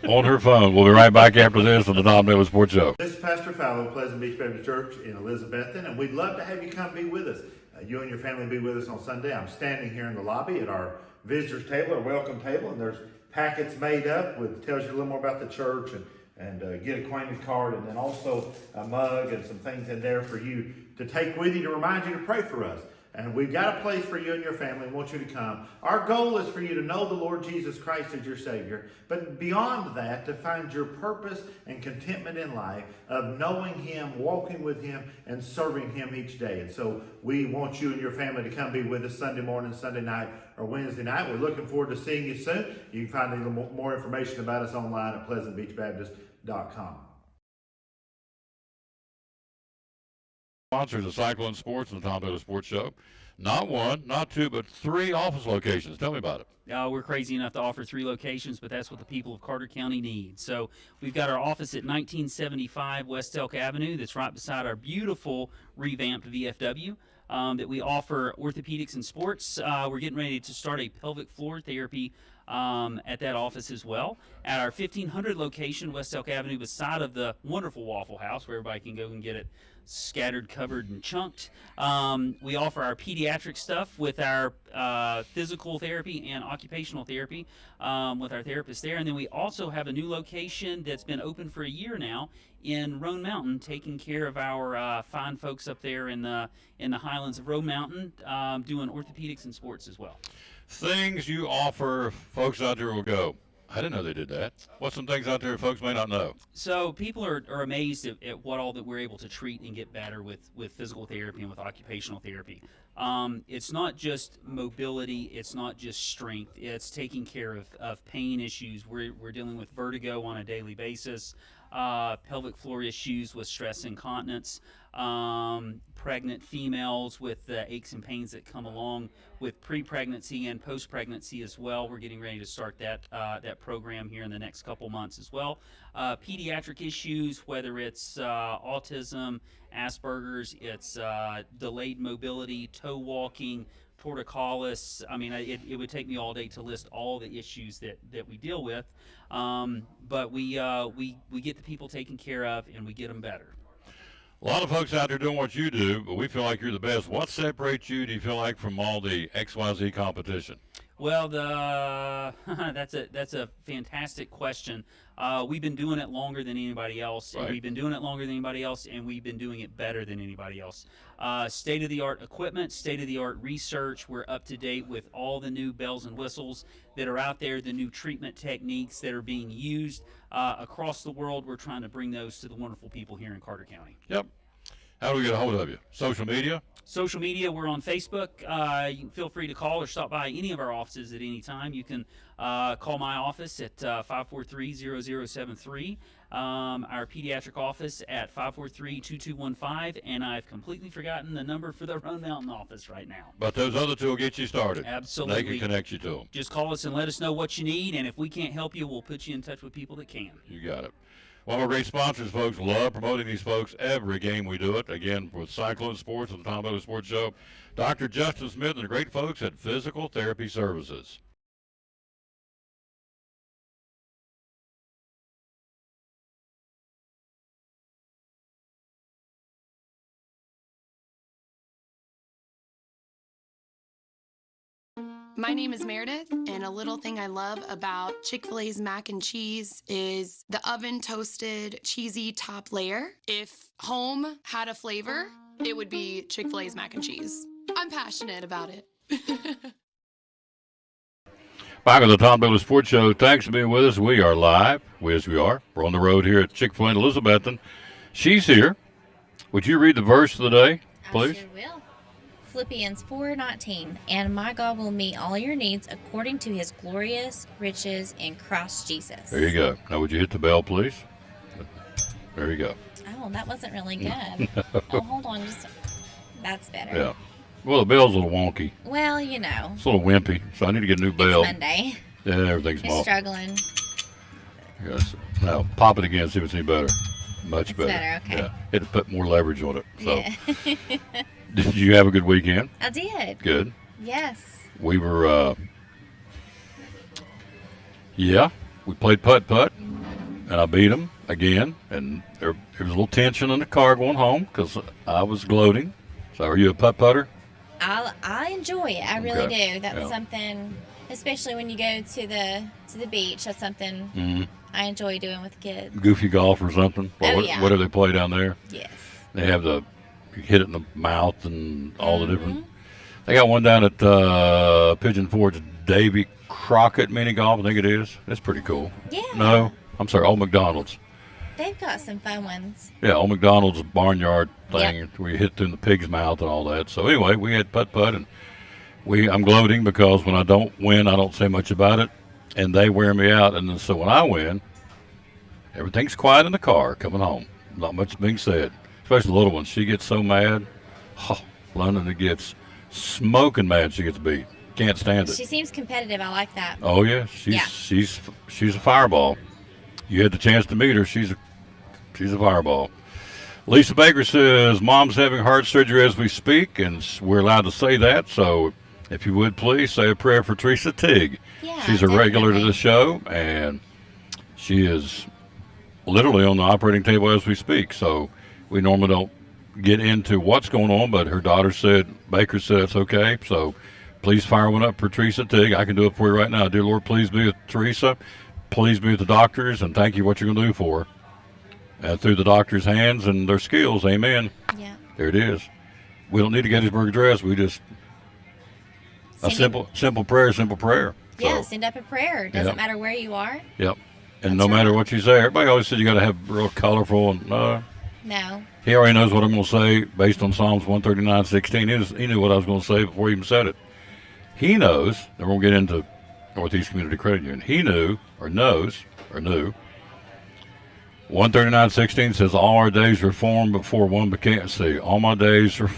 on her phone. We'll be right back after this on the Tom Davis Sports Show. This is Pastor Fallow, Pleasant Beach Baptist Church in Elizabethton, and we'd love to have you come be with us. You and your family be with us on Sunday. I'm standing here in the lobby at our visitors table, our welcome table, and there's packets made up with tells you a little more about the church and get acquainted card, and then also a mug and some things in there for you to take with you to remind you to pray for us. And we've got a place for you and your family. We want you to come. Our goal is for you to know the Lord Jesus Christ as your Savior. But beyond that, to find your purpose and contentment in life of knowing Him, walking with Him, and serving Him each day. And so we want you and your family to come be with us Sunday morning, Sunday night, or Wednesday night. We're looking forward to seeing you soon. You can find a little more information about us online at pleasantbeachbaptist.com. Sponsors of Cyclone Sports and the Tom Davis Sports Show. Not one, not two, but 3 office locations. Tell me about it. We're crazy enough to offer 3 locations, but that's what the people of Carter County need. So we've got our office at 1975 West Elk Avenue that's right beside our beautiful revamped VFW that we offer orthopedics and sports. We're getting ready to start a pelvic floor therapy at that office as well. At our 1500 location, West Elk Avenue, beside of the wonderful Waffle House where everybody can go and get it scattered, covered, and chunked. We offer our pediatric stuff with our physical therapy and occupational therapy with our therapists there. And then we also have a new location that's been open for a year now in Roan Mountain, taking care of our fine folks up there in the highlands of Roan Mountain, doing orthopedics and sports as well. Things you offer, folks out there will go, I didn't know they did that. What's some things out there folks may not know? So people are amazed at what all that we're able to treat and get better with physical therapy and with occupational therapy. It's not just mobility, it's not just strength, it's taking care of pain issues. We're dealing with vertigo on a daily basis, pelvic floor issues with stress incontinence, pregnant females with the aches and pains that come along with pre-pregnancy and post-pregnancy as well. We're getting ready to start that program here in the next couple months as well. Pediatric issues, whether it's autism, Asperger's, it's delayed mobility, toe walking, torticollis. I mean, it would take me all day to list all the issues that we deal with, but we get the people taken care of and we get them better. A lot of folks out there doing what you do, but we feel like you're the best. What separates you, do you feel like, from all the XYZ competition? Well, that's a fantastic question. We've been doing it longer than anybody else, and Right. we've been doing it longer than anybody else, and we've been doing it better than anybody else. State-of-the-art equipment, state-of-the-art research. We're up to date with all the new bells and whistles that are out there, the new treatment techniques that are being used across the world. We're trying to bring those to the wonderful people here in Carter County. Yep. How do we get a hold of you? Social media? Social media, we're on Facebook. You can feel free to call or stop by any of our offices at any time. You can call my office at 543-0073, our pediatric office at 543-2215, and I've completely forgotten the number for the Roan Mountain office right now. But those other two will get you started. Absolutely. They can connect you to them. Just call us and let us know what you need, and if we can't help you, we'll put you in touch with people that can. You got it. One of our great sponsors, folks. Love promoting these folks every game we do it. Again, with Cyclone Sports and the Tom Bowles Sports Show, Dr. Justin Smith and the great folks at Physical Therapy Services. My name is Meredith, and a little thing I love about Chick-fil-A's mac and cheese is the oven toasted cheesy top layer. If home had a flavor, it would be Chick-fil-A's mac and cheese. I'm passionate about it. Back on the Tom Bowles Sports Show. Thanks for being with us. We are live, as we are. We're on the road here at Chick-fil-A in Elizabethton. She's here. Would you read the verse of the day, please? I sure will. Philippians 4:19, and my God will meet all your needs according to his glorious riches in Christ Jesus. There you go. Now, would you hit the bell, please? There you go. Oh, that wasn't really good. Oh, hold on. That's better. Yeah. Well, the bell's a little wonky. Well, you know. It's a little wimpy, so I need to get a new bell. It's Monday. Yeah, everything's You're small. struggling. Yes. Now, pop it again, see if it's any better. Much It's better. better, okay. Yeah. It to put more leverage on it. So, Yeah. did you have a good weekend? I did. Good. Yes. We were, we played putt-putt, and I beat him again. And there was a little tension in the car going home because I was gloating. So, are you a putt-putter? I enjoy it. I really Okay. do. That's Yeah. something, especially when you go to the beach. That's something I enjoy doing with kids. Goofy golf or something? Oh, yeah. What do they play down there? Yes. They have you hit it in the mouth and all the different. They got one down at Pigeon Forge, Davy Crockett Mini Golf, I think it is. That's pretty cool. Yeah. No, I'm sorry, Old McDonald's. They've got some fun ones. Yeah, Old McDonald's barnyard thing Yep. where you hit in the pig's mouth and all that. So anyway, we had putt-putt, and I'm gloating because when I don't win, I don't say much about it, and they wear me out. And then, so when I win, everything's quiet in the car coming home. Not much being said, especially the little one. She gets so mad. Oh, London gets smoking mad. She gets beat. Can't stand it. She seems competitive. I like that. Oh yeah, she's a fireball. You had the chance to meet her. She's a fireball. Lisa Baker says mom's having heart surgery as we speak, and we're allowed to say that. So, if you would please say a prayer for Teresa Tigg. Yeah, She's a regular to definitely. the show, and she is literally on the operating table as we speak. So, we normally don't get into what's going on, but her daughter said, Baker said it's okay. So, please fire one up for Teresa Tigg. I can do it for you right now. Dear Lord, please be with Teresa. Please be with the doctors, and thank you what you're going to do for her. Through the doctor's hands and their skills, amen. Yeah. There it is. We don't need a Gettysburg Address. We just a Send simple prayer, simple prayer. Yeah, So, send up a prayer. Doesn't Yep. matter where you are. yep. And no matter what you say, everybody always said you got to have real colorful. And No. he already knows what I'm going to say based on Psalms 139:16. He knew what I was going to say before he even said it. He knows. And we'll get into Northeast Community Credit Union. He knew or knows or knew. 139:16 says, "All our days were formed before one became." See, all my days were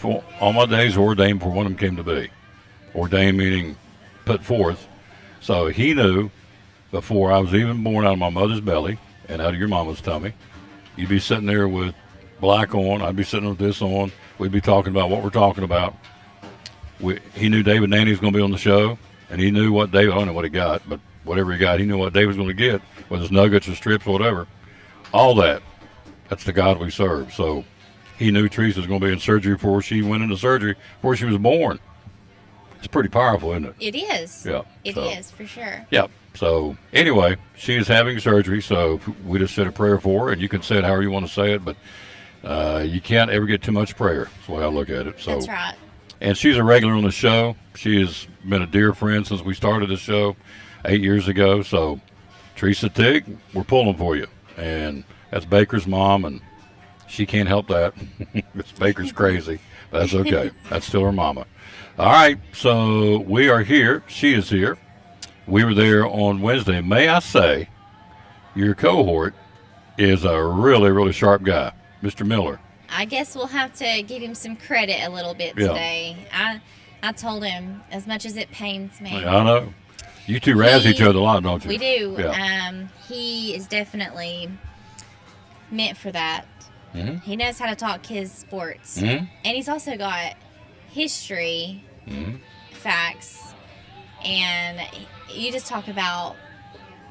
ordained before one of them came to be. Ordained meaning put forth. So he knew before I was even born out of my mother's belly and out of your mama's tummy. You'd be sitting there with black on. I'd be sitting with this on. We'd be talking about what we're talking about. He knew David Nanny was going to be on the show, and he knew what David. I don't know what he got, but whatever he got, he knew what David was going to get, whether it's nuggets or strips or whatever. All that. That's the God we serve. So he knew Teresa was going to be in surgery before she went into surgery, before she was born. It's pretty powerful, isn't it? It is. Yeah. It is for sure. Yep. So anyway, she is having surgery, so we just said a prayer for her, and you can say it however you want to say it, but you can't ever get too much prayer. That's the way I look at it. So, That's right. and she's a regular on the show. She has been a dear friend since we started the show 8 years ago. So, Teresa Tig, we're pulling for you. And that's Baker's mom, and she can't help that. It's Baker's crazy, but that's okay. That's still her mama. All right, so we are here. She is here. We were there on Wednesday. May I say, your cohort is a really, really sharp guy, Mr. Miller. I guess we'll have to give him some credit a little bit today. I told him, as much as it pains me. I know. You two razz each other a lot, don't you? We do. Yeah. He is definitely meant for that. Mm-hmm. He knows how to talk his sports. Mm-hmm. And he's also got history, facts, and you just talk about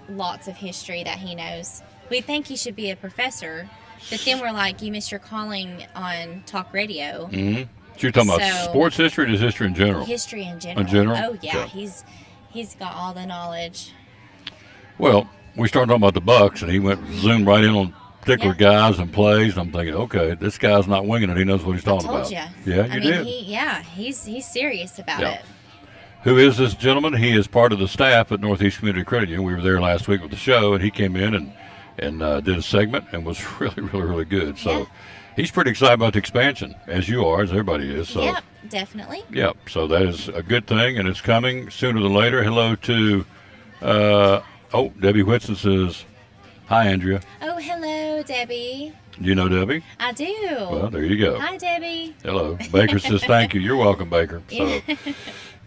lots of history that he knows. We think he should be a professor, but then we're like, you missed your calling on talk radio. Mm-hmm. So you're talking about sports history or just history in general? History in general. In general? Oh, yeah. Okay. He's got all the knowledge. Well, we started talking about the Bucks, and he zoomed right in on particular guys and plays. And I'm thinking, okay, this guy's not winging it. He knows what he's talking about. You. Yeah, I mean, he's serious about it. Who is this gentleman? He is part of the staff at Northeast Community Credit Union. We were there last week with the show, and he came in and did a segment and was really, really, really good. So he's pretty excited about the expansion, as you are, as everybody is. So, yep, definitely. Yep, so that is a good thing, and it's coming sooner than later. Hello to, Debbie Whitson says, hi, Andrea. Oh, hello, Debbie. Do you know Debbie? I do. Well, there you go. Hi, Debbie. Hello. Baker says, thank you. You're welcome, Baker. So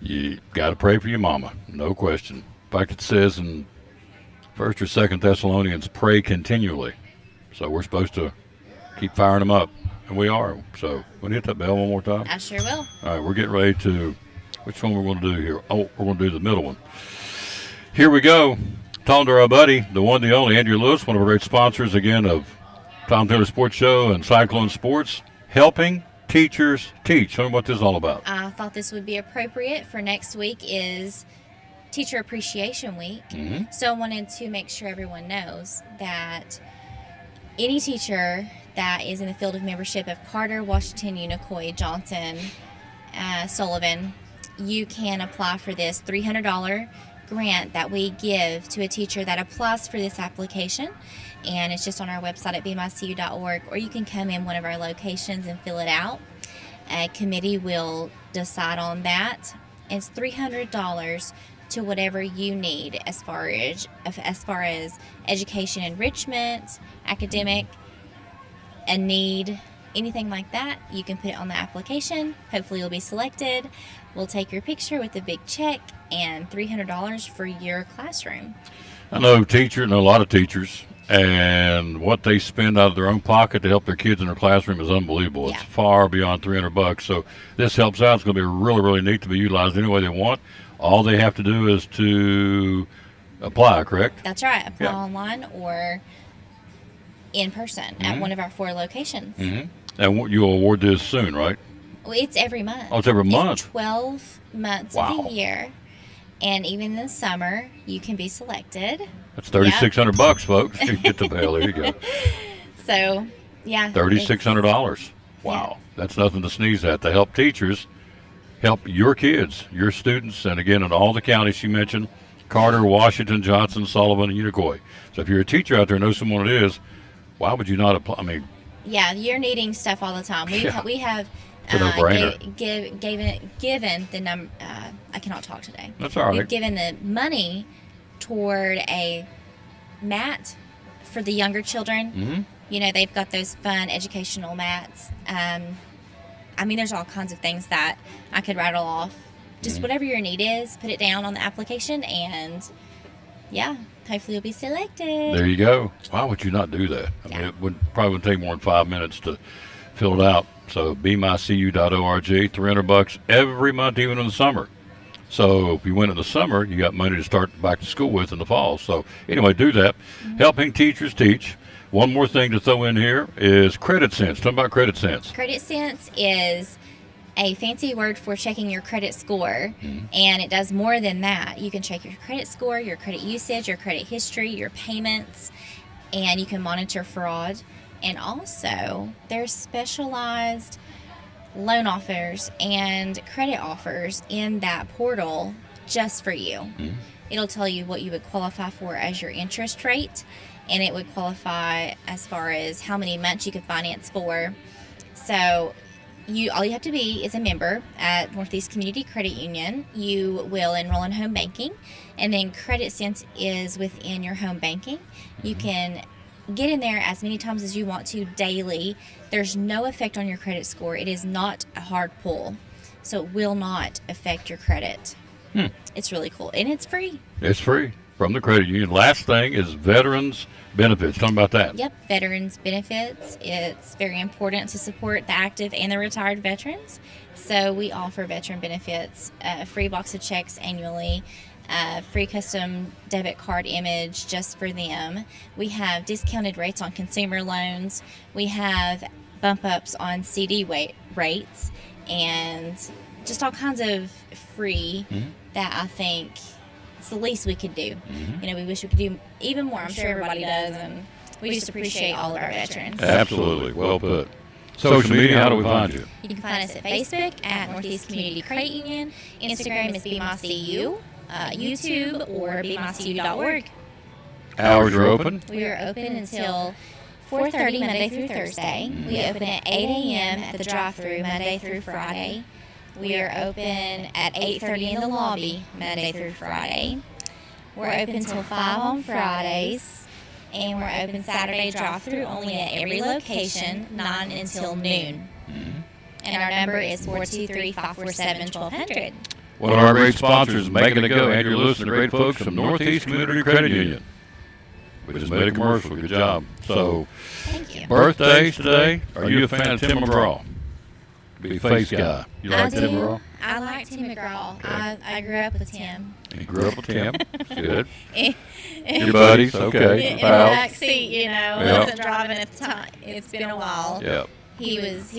you got to pray for your mama, no question. In fact, it says in 1st or 2nd Thessalonians, pray continually. So we're supposed to keep firing them up, and we are. So want to hit that bell one more time? I sure will. All right, we're getting ready to, which one we're going to do here? Oh, we're going to do the middle one. Here we go. Talking to our buddy, the one, the only, Andrew Lewis, one of our great sponsors, again, of Tom Taylor Sports Show and Cyclone Sports, helping teachers teach. Tell me what this is all about. I thought this would be appropriate for next week is Teacher Appreciation Week. Mm-hmm. So I wanted to make sure everyone knows that any teacher that is in the field of membership of Carter, Washington, Unicoi, Johnson, Sullivan, you can apply for this $300 grant that we give to a teacher that applies for this application, and it's just on our website at bmycu.org, or you can come in one of our locations and fill it out. A committee will decide on that. It's $300 to whatever you need as far as education enrichment, academic, a need, anything like that. You can put it on the application. Hopefully you'll be selected. We'll take your picture with a big check and $300 for your classroom. I know a lot of teachers, and what they spend out of their own pocket to help their kids in their classroom is unbelievable. Yeah. It's far beyond $300. So this helps out. It's going to be really, really neat to be utilized any way they want. All they have to do is to apply, correct? That's right. Apply online or in person at one of our 4 locations. Mm-hmm. And you'll award this soon, right? Well, it's every month. Oh, it's every month. It's 12 months of the year. And even in the summer, you can be selected. That's $3,600, folks. You get the bell. There you go. So, yeah. $3,600. Wow. That's nothing to sneeze at. To help teachers, help your kids, your students, and again, in all the counties she mentioned, Carter, Washington, Johnson, Sullivan, and Unicoi. So if you're a teacher out there and know someone it is, why would you not apply? I mean, yeah, you're needing stuff all the time. We have given the number. I cannot talk today. That's all right. We've given the money toward a mat for the younger children. Mm-hmm. You know, they've got those fun educational mats. I mean, there's all kinds of things that I could rattle off. Just whatever your need is, put it down on the application, and hopefully you'll be selected. There you go. Why would you not do that? I mean, it probably wouldn't take more than 5 minutes to fill it out. So bmycu.org, $300 every month, even in the summer. So if you went in the summer, you got money to start back to school with in the fall. So anyway, do that. Helping teachers teach. One more thing to throw in here is Credit Sense. Tell me about Credit Sense. Credit Sense is a fancy word for checking your credit score, and it does more than that. You can check your credit score, your credit usage, your credit history, your payments, and you can monitor fraud. And also, there's specialized loan offers and credit offers in that portal just for you. It'll tell you what you would qualify for as your interest rate, and it would qualify as far as how many months you could finance for. So all you have to be is a member at Northeast Community Credit Union. You will enroll in home banking, and then Credit Sense is within your home banking. You can get in there as many times as you want to daily. There's no effect on your credit score. It is not a hard pull, so it will not affect your credit. It's really cool, and it's free. It's free from the credit union. Last thing is veterans benefits. Tell me about that. Yep, veterans benefits. It's very important to support the active and the retired veterans. So we offer veteran benefits, a free box of checks annually, free custom debit card image just for them. We have discounted rates on consumer loans. We have bump ups on CD rates, and just all kinds of free that I think it's the least we could do. You know, we wish we could do even more. I'm sure everybody does, and we just appreciate all of our veterans. Absolutely. Well put. Social media, how do we find you? You can find us at Facebook at Northeast Community Credit Union. Instagram is BeMyCU, YouTube, or BeMyCU.org. Hours are open? We are open until 4:30 Monday through Thursday. We open at 8 a.m. at the drive-thru Monday through Friday. We are open at 8:30 in the lobby Monday through Friday. We're open until 5 on Fridays. And we're open Saturday drive-thru only at every location, 9 until noon. And our number is 423-547-1200. One of our great sponsors is making it go. Andrew Lewis and the great folks from Northeast Community Credit Union. We just made a commercial. Good job. So, thank you. Birthdays today. Are you a fan of Tim McGraw? Big face guy. You like Tim McGraw? I like Tim McGraw. I grew up with Tim. You grew up with Tim. Good. Your Your buddies, okay. In the back seat, you know, Yep. wasn't driving at the time. It's been a while. Yep. He was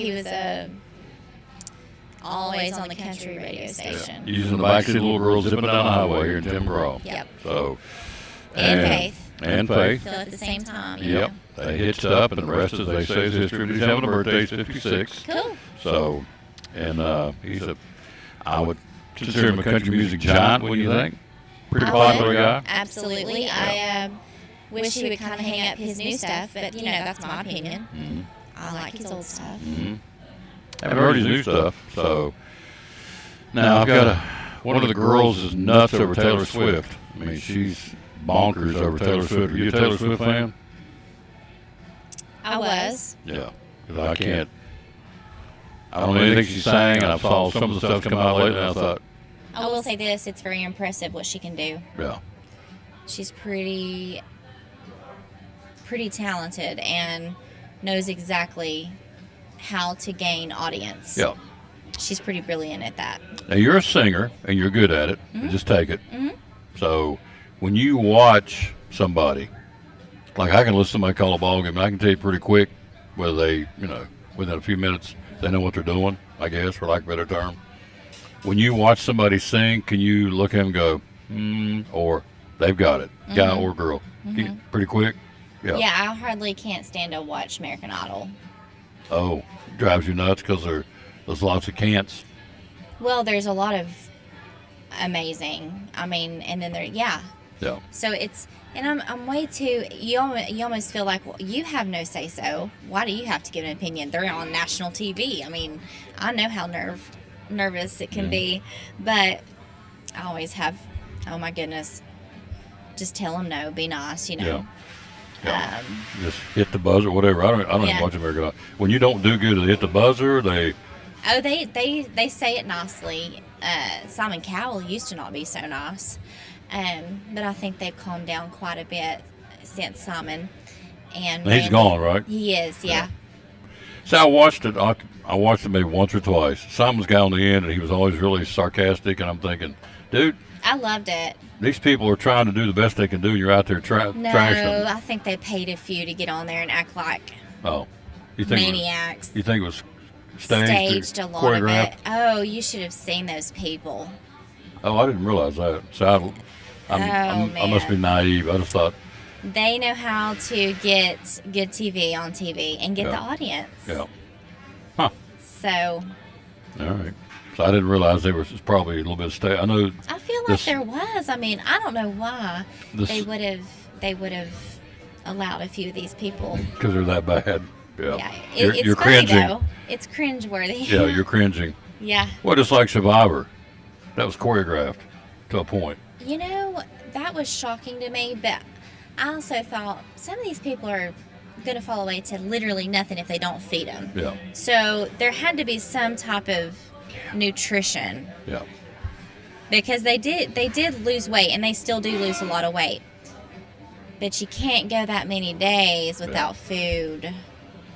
always on the country radio station. Using the backseat little girl zipping down the highway here in Tim McGraw. Yep. So. And Faith. And Faith. So at the same time. You Yep. know. They hitched up, and the rest, as they say, is history. But he's having a birthday. He's 56. Cool. So, and he's I would consider him a country music giant, wouldn't you think? Pretty popular guy. Absolutely. I wish he would kind of hang up his new stuff, but, you know, that's my opinion. I like his old stuff. Haven't heard his new stuff. So, now I've got one of the girls is nuts over Taylor Swift. I mean, she's bonkers over Taylor Swift. Are you a Taylor Swift fan? I was. Yeah, because I don't know anything she sang, and I saw some of the stuff come out lately, and I thought, I will say this, it's very impressive what she can do. yeah. She's pretty talented and knows exactly how to gain audience. Yeah. She's pretty brilliant at that. Now, you're a singer, and you're good at it. Just take it. So, when you watch somebody, like I can listen to somebody call a ball game, and I can tell you pretty quick whether they, you know, within a few minutes, they know what they're doing, I guess, for lack of a better term. When you watch somebody sing, can you look at them and go, or they've got it, guy or girl? Pretty quick? Yeah. Yeah, I hardly can't stand to watch American Idol. Oh, drives you nuts because there's lots of can'ts. Well, there's a lot of amazing. I mean, and then Yeah. So it's, and I'm way too. You almost feel like, well, you have no say so. Why do you have to give an opinion? They're on national TV. I mean, I know how nervous it can be, but I always have. Oh my goodness, just tell them no. Be nice, you know. Yeah. Just hit the buzzer, whatever. I don't even watch American Idol. When you don't do good, they hit the buzzer. They say it nicely. Simon Cowell used to not be so nice. But I think they've calmed down quite a bit since Simon. And he's gone, right? He is, yeah. So I watched it. I watched it maybe once or twice. Simon's guy on the end, and he was always really sarcastic. And I'm thinking, dude, I loved it. These people are trying to do the best they can do, and you're out there trashing them. No, I think they paid a few to get on there and act like you think maniacs. You think it was staged a lot of it. Oh, you should have seen those people. Oh, I didn't realize that. So I must be naive. I just thought. They know how to get good TV on TV and get the audience. Yeah. Huh. So. All right. So I didn't realize there was probably a little bit of stay. I know. I feel like there was. I mean, I don't know why they would have allowed a few of these people. Because they're that bad. Yeah. It's you're funny, cringing. though. It's cringeworthy. Yeah, you're cringing. Yeah. Well, just like Survivor. That was choreographed to a point. You know, that was shocking to me, but I also thought some of these people are going to fall away to literally nothing if they don't feed them. Yeah. So there had to be some type of nutrition. Yeah. Because they did lose weight, and they still do lose a lot of weight. But you can't go that many days without food.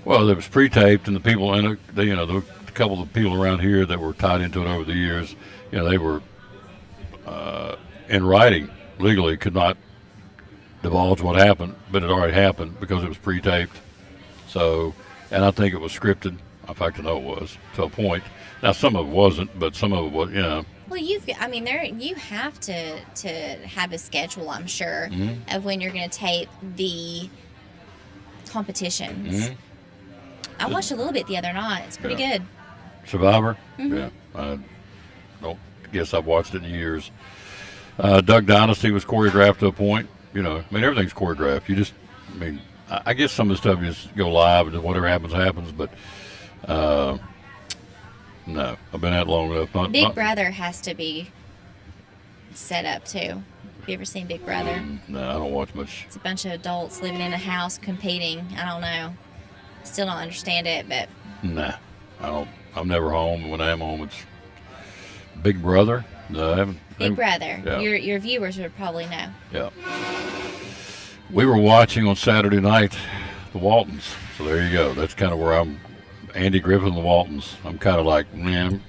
Well, it was pre-taped, and the people in it, the couple of people around here that were tied into it over the years, they were in writing legally could not divulge what happened, but it already happened because it was pre-taped. So, and I think it was scripted. In fact, I know it was to a point. Now, some of it wasn't, but some of it was, Well, you have to have a schedule, I'm sure, of when you're going to tape the competitions. I watched a little bit the other night. It's pretty good. Survivor? Yeah. I don't guess I've watched it in years. Duck Dynasty was choreographed to a point. Everything's choreographed. You just, I guess some of the stuff you just go live and whatever happens, happens, but no, I've been at it long enough. Big Brother has to be set up too. Have you ever seen Big Brother? No, I don't watch much. It's a bunch of adults living in a house competing. I don't know. Still don't understand it, but. Nah, I don't. I'm never home. When I am home, it's Big Brother. No, I haven't. Big Brother. Yeah. Your viewers would probably know. Yeah. We were watching on Saturday night the Waltons. So there you go. That's kind of where I'm. Andy Griffith and the Waltons. I'm kind of like, man,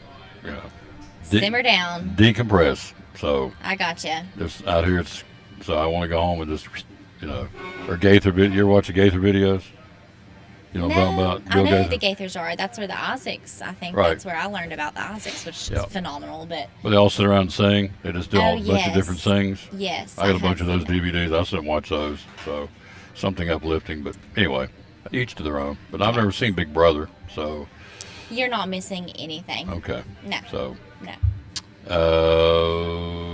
simmer down. Decompress. So I gotcha. Just out here, so I want to go home and just, or Gaither video. You ever watch the Gaither videos? No, about I Bill know Gaither? who the Gaithers are. That's where the Isaacs, I think Right. that's where I learned about the Isaacs, which is phenomenal. But they all sit around and sing. They just do a bunch of different things. Yes. I got a bunch of those DVDs. I sit and watch those. So something uplifting. But anyway, each to their own. But I've never seen Big Brother. So you're not missing anything. Okay. No. So no.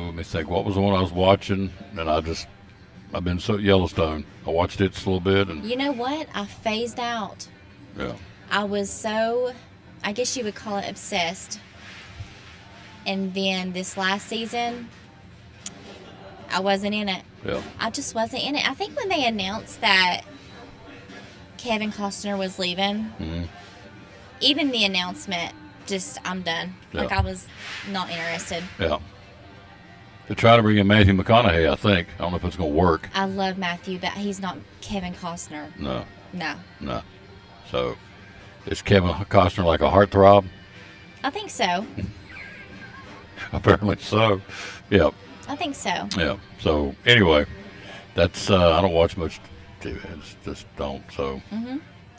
Let me think. What was the one I was watching? And I've been so Yellowstone. I watched it a little bit, and You know what? I phased out. yeah, I was so, I guess you would call it obsessed. And then this last season, I wasn't in it. yeah, I just wasn't in it. I think when they announced that Kevin Costner was leaving, even the announcement, I'm done. Yeah. Like I was not interested. yeah. They're trying to bring in Matthew McConaughey. I think. I don't know if it's going to work. I love Matthew, but he's not Kevin Costner. No, No. no. So, is Kevin Costner like a heartthrob? I think so. Apparently so. Yeah, I think so. yeah. So anyway, that's I don't watch much TV. I just don't. So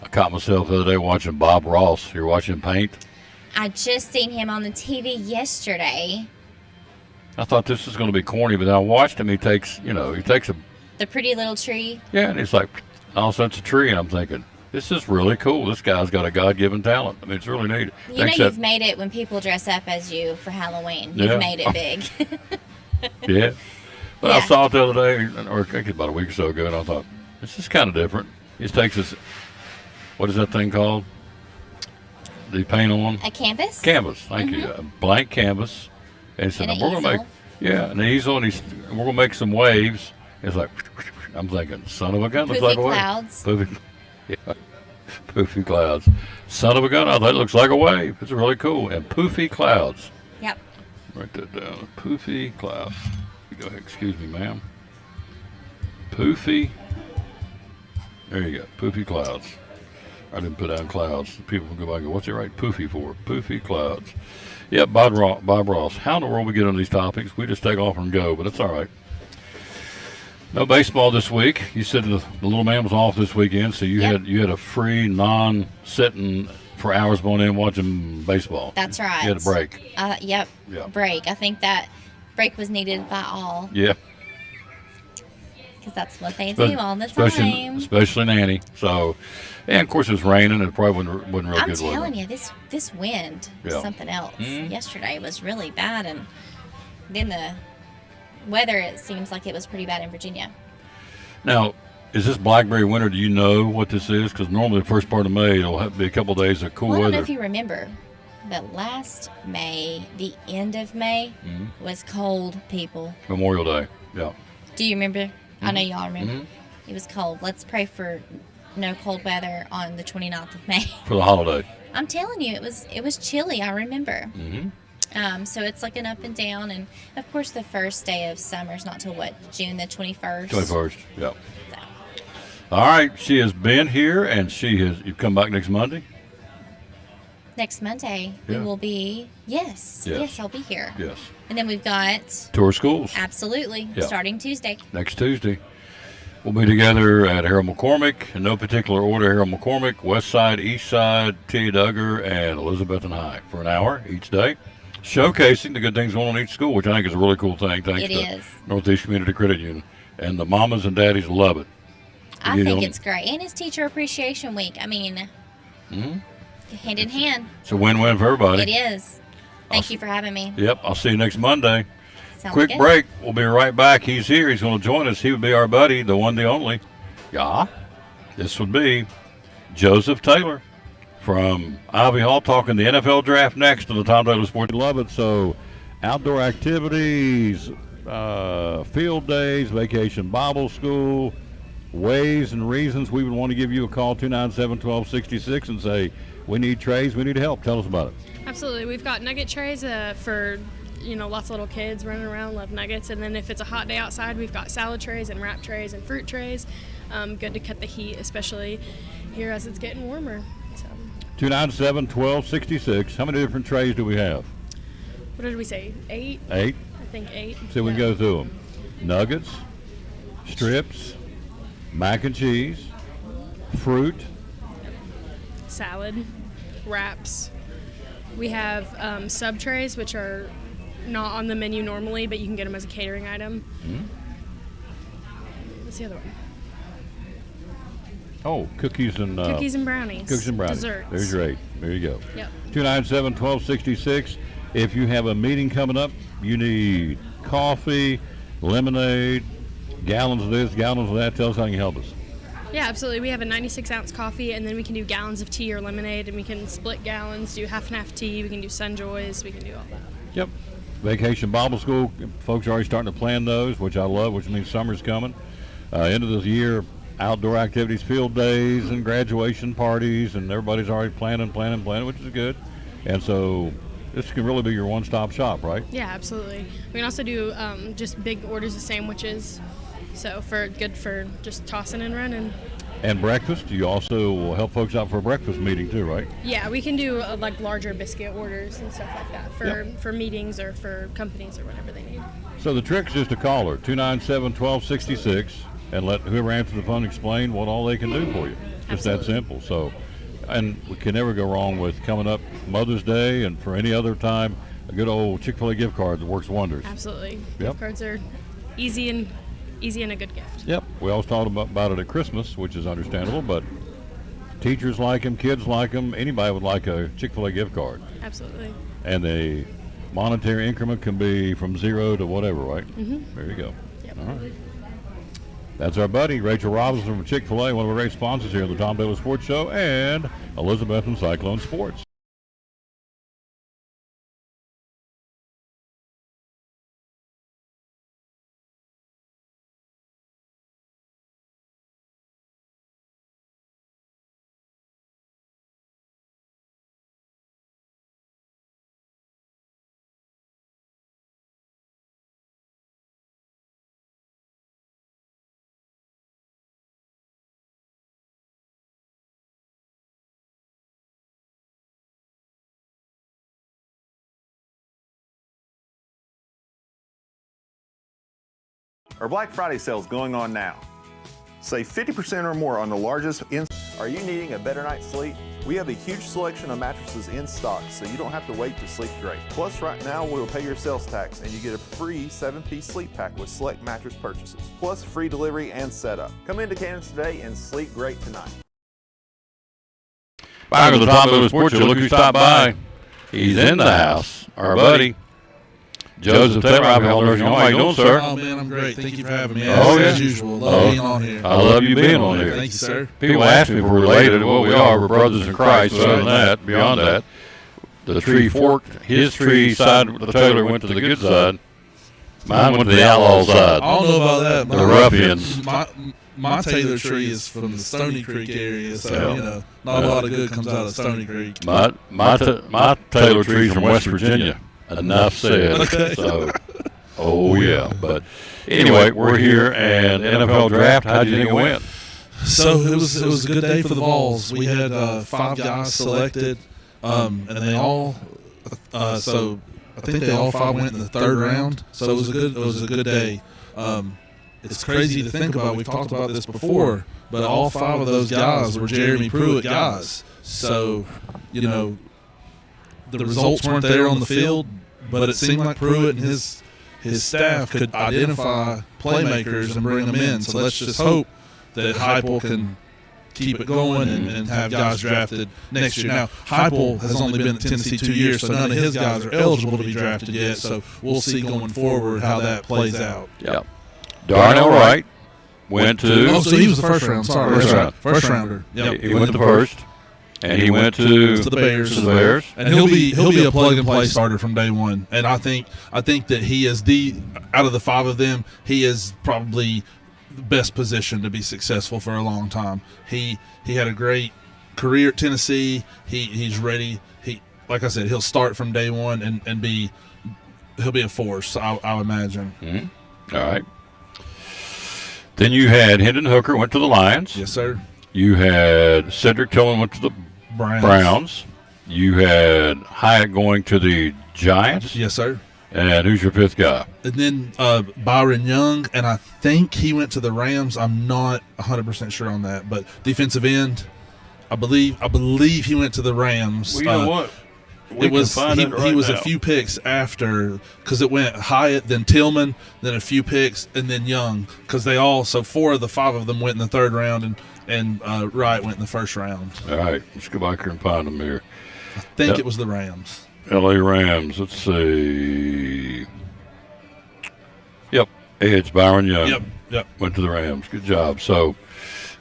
I caught myself the other day watching Bob Ross. You're watching Paint. I just seen him on the TV yesterday. I thought this was going to be corny, but I watched him. He takes a The Pretty Little Tree. yeah, and it's like all of a sudden it's a tree, and I'm thinking this is really cool. This guy's got a God-given talent. I mean, it's really neat. You know you've made it when people dress up as you for Halloween. You've Yeah. made it big. Yeah. But I Yeah. saw it the other day, or I think about a week or so ago, and I thought, this is kind of different. He just takes this, what is that thing called? Do you paint on? A canvas? Canvas, thank you. A blank canvas. And he said, And we're an going to make, an easel, and we're going to make some waves. It's like, I'm thinking, son of a gun, looks Poofy like a wave. clouds. Poofy, yeah. Poofy clouds. Son of a gun, I thought it looks like a wave. It's really cool. And poofy clouds. Yep. Write that down. Poofy clouds. Go ahead. Excuse me, ma'am. Poofy. There you go. Poofy clouds. I didn't put down clouds. People can go back and go, what's it right? Poofy for? Poofy clouds. Yep, Bob Ross. How in the world we get on these topics? We just take off and go, but it's all right. No baseball this week. You said the little man was off this weekend, so you had a free, non-sitting for hours on end watching baseball. That's right. You had a break. Yep. Yeah. Break. I think that break was needed by all. Yeah. Because that's what they do all the especially, time. Especially Nanny. So, and of course it's raining. It probably wasn't real I'm good weather. telling you, this wind is Yeah. something else. Mhm. Yesterday was really bad, and then the weather, it seems like it was pretty bad in Virginia. Now, is this blackberry winter? Do you know what this is? Because normally the first part of May it'll have be a couple of days of cool Well, I don't know weather. if you remember, but last May, the end of May, Mhm. was cold, people. Memorial Day. Yeah. Do you remember? I know Mhm. y'all remember. Mhm. It was cold. Let's pray for no cold weather on the 29th of May. For the holiday. I'm telling you, it was chilly. I remember. Mm-hmm. So it's like an up and down, and of course the first day of summer is not till what, June the 21st. 21st. Yeah. All right. She has been here, and you come back next Monday? Next Monday Yeah. we will be. Yes, I'll be here. Yes. And then we've got Tour schools. absolutely Yeah. starting Tuesday. Next Tuesday. We'll be together at Harold McCormick, in no particular order, Harold McCormick, West Side, East Side, T. Duggar, and Elizabeth and High for an hour each day, showcasing the good things going on in each school, which I think is a really cool thing. Thanks It to is. Northeast Community Credit Union. And the mamas and daddies love it. I You think don't- it's great, and it's Teacher Appreciation Week. I mean, Mhm. hand in hand. It's a win-win for everybody. It is. Thank you for having me. Yep, I'll see you next Monday. Sounds Quick good. break. We'll be right back. He's here. He's going to join us. He would be our buddy, the one, the only. Yeah. This would be Joseph Taylor from Ivy Hall talking the NFL draft next to the Tom Taylor Sports. Love it. So, outdoor activities, field days, vacation Bible school, ways and reasons we would want to give you a call, 297-1266, and say, we need trays, we need help. Tell us about it. Absolutely. We've got nugget trays for, lots of little kids running around, love nuggets. And then if it's a hot day outside, we've got salad trays and wrap trays and fruit trays. Good to cut the heat, especially here as it's getting warmer. So, 297-1266. How many different trays do we have? what did we say? 8? 8. I think 8. So we can go through them. Nuggets, strips, mac and cheese, fruit. Salad, wraps. We have sub trays, which are not on the menu normally, but you can get them as a catering item. What's the other one? Oh, cookies and brownies. Cookies and brownies. Desserts. There's your 8. There you go. Yep. 297-1266. If you have a meeting coming up, you need coffee, lemonade, gallons of this, gallons of that. Tell us how you can help us. Yeah, absolutely. We have a 96-ounce coffee, and then we can do gallons of tea or lemonade, and we can split gallons, do half and half tea. We can do Sunjoys. We can do all that. Yep. Vacation Bible School. Folks are already starting to plan those, which I love, which means summer's coming. End of this year, outdoor activities, field days, and graduation parties, and everybody's already planning, which is good. And so this can really be your one-stop shop, right? Yeah, absolutely. We can also do just big orders of sandwiches, so good for just tossing and running. And breakfast. You also will help folks out for a breakfast meeting too, right? Yeah, we can do like larger biscuit orders and stuff like that for meetings or for companies or whatever they need. So the trick's just to call her, 297-1266, and let whoever answers the phone explain what all they can do for you. Just that simple. So, and we can never go wrong with coming up Mother's Day and for any other time, a good old Chick-fil-A gift card that works wonders. Absolutely. Yep. Gift cards are easy and a good gift. Yep. We always talk about it at Christmas, which is understandable, but teachers like them, kids like them, anybody would like a Chick-fil-A gift card. Absolutely. And the monetary increment can be from 0 to whatever, right? Mm-hmm. There you go. Yep. All right. That's our buddy, Rachel Robinson from Chick-fil-A, one of our great sponsors here at the Tom Taylor Sports Show, and Elizabeth and Cyclone Sports. Our Black Friday sale is going on now. Save 50% or more on the largest. Are you needing a better night's sleep? We have a huge selection of mattresses in stock, so you don't have to wait to sleep great. Plus, right now, we'll pay your sales tax, and you get a free 7-piece sleep pack with select mattress purchases. Plus, free delivery and setup. Come into Cannons today and sleep great tonight. Back to the Tom Lewis Sports Show. Look who stopped by. He's in the house. Our buddy, Joseph Taylor. How you doing, sir? Oh, man, I'm great. Thank you for having me. Oh, yeah. As usual. Love being on here. I love you being on here. Thank you, sir. People ask me if we're related. Well, we are. We're brothers in Christ. Other than that, beyond that, the tree forked. His tree side of the Taylor went to the good side. Mine went to the outlaw side. I don't know about that. The ruffians. My Taylor tree is from the Stony Creek area, so, not a lot of good comes out of Stony Creek. My Taylor tree's from West Virginia. Enough said. Okay. So, oh, yeah. But anyway, we're here, and NFL Draft, how do you think it went? So it was a good day for the Vols. We had 5 guys selected, and they all so I think they all 5 went in the 3rd round. So it was a good day. It's crazy to think about. We've talked about this before, but all 5 of those guys were Jeremy Pruitt guys. So the results weren't there on the field, but it seemed like Pruitt and his staff could identify playmakers and bring them in. So let's just hope that Heupel can keep it going and have guys drafted next year. Now, Heupel has only been at Tennessee 2 years, so none of his guys are eligible to be drafted yet. So we'll see going forward how that plays out. Yeah. Darnell Wright went to. Oh, so he was the first round. Sorry, first rounder. Yep. He went the first, and he went to the Bears. To the Bears, and he'll be a plug and play starter from day one. And I think that he is out of the 5 of them, he is probably the best position to be successful for a long time. He had a great career at Tennessee. He's ready. Like I said, he'll start from day one and he'll be a force. I would imagine. Mm-hmm. All right. Then you had Hendon Hooker went to the Lions. Yes, sir. You had Cedric Tillman went to the Browns. You had Hyatt going to the Giants. Yes, sir. And who's your 5th guy? And then Byron Young, and I think he went to the Rams. I'm not 100% sure on that, but defensive end, I believe he went to the Rams. Well, you know what? He was a few picks after, because it went Hyatt, then Tillman, then a few picks, and then Young, because they all, so 4 of the 5 of them went in the 3rd round, and Wright went in the 1st round. All right, let's go back here and find them here. I think it was the Rams. L.A. Rams. Let's see. Yep, it's Byron Young. Yep. Went to the Rams. Good job. So,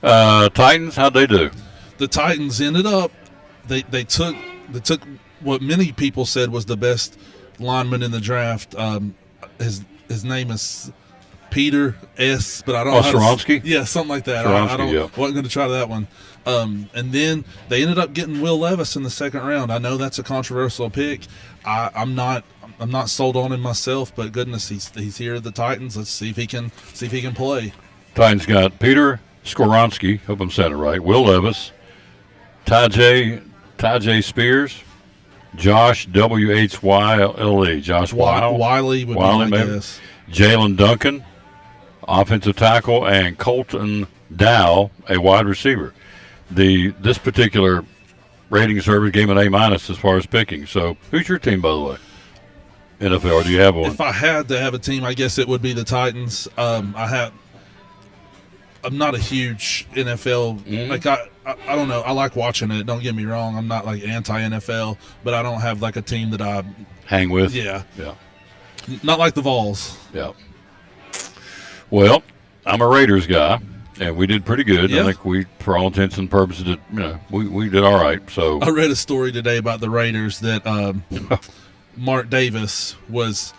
Titans, how'd they do? The Titans ended up. They took what many people said was the best lineman in the draft. His name is Peter S., but I don't know. Skoronsky? Yeah, something like that. Skoronsky, wasn't going to try that one. And then they ended up getting Will Levis in the 2nd round. I know that's a controversial pick. I'm not sold on him myself, but goodness, he's here at the Titans. Let's see if he can play. Titans got Peter Skoronsky, hope I'm saying it right, Will Levis, Tyjae Spears, Josh W-H-Y-L-E, Josh Wiley would be my guess. Jalen Duncan, offensive tackle, and Colton Dow, a wide receiver. This particular rating service gave him an A- as far as picking. So who's your team, by the way? NFL, or do you have one? If I had to have a team, I guess it would be the Titans. I'm not a huge NFL like I don't know. I like watching it. Don't get me wrong. I'm not like anti-NFL, but I don't have like a team that I hang with. Yeah. Yeah. Not like the Vols. Yeah. Well, I'm a Raiders guy, and we did pretty good. Yeah. I think we, for all intents and purposes, we did all right. So I read a story today about the Raiders that Mark Davis was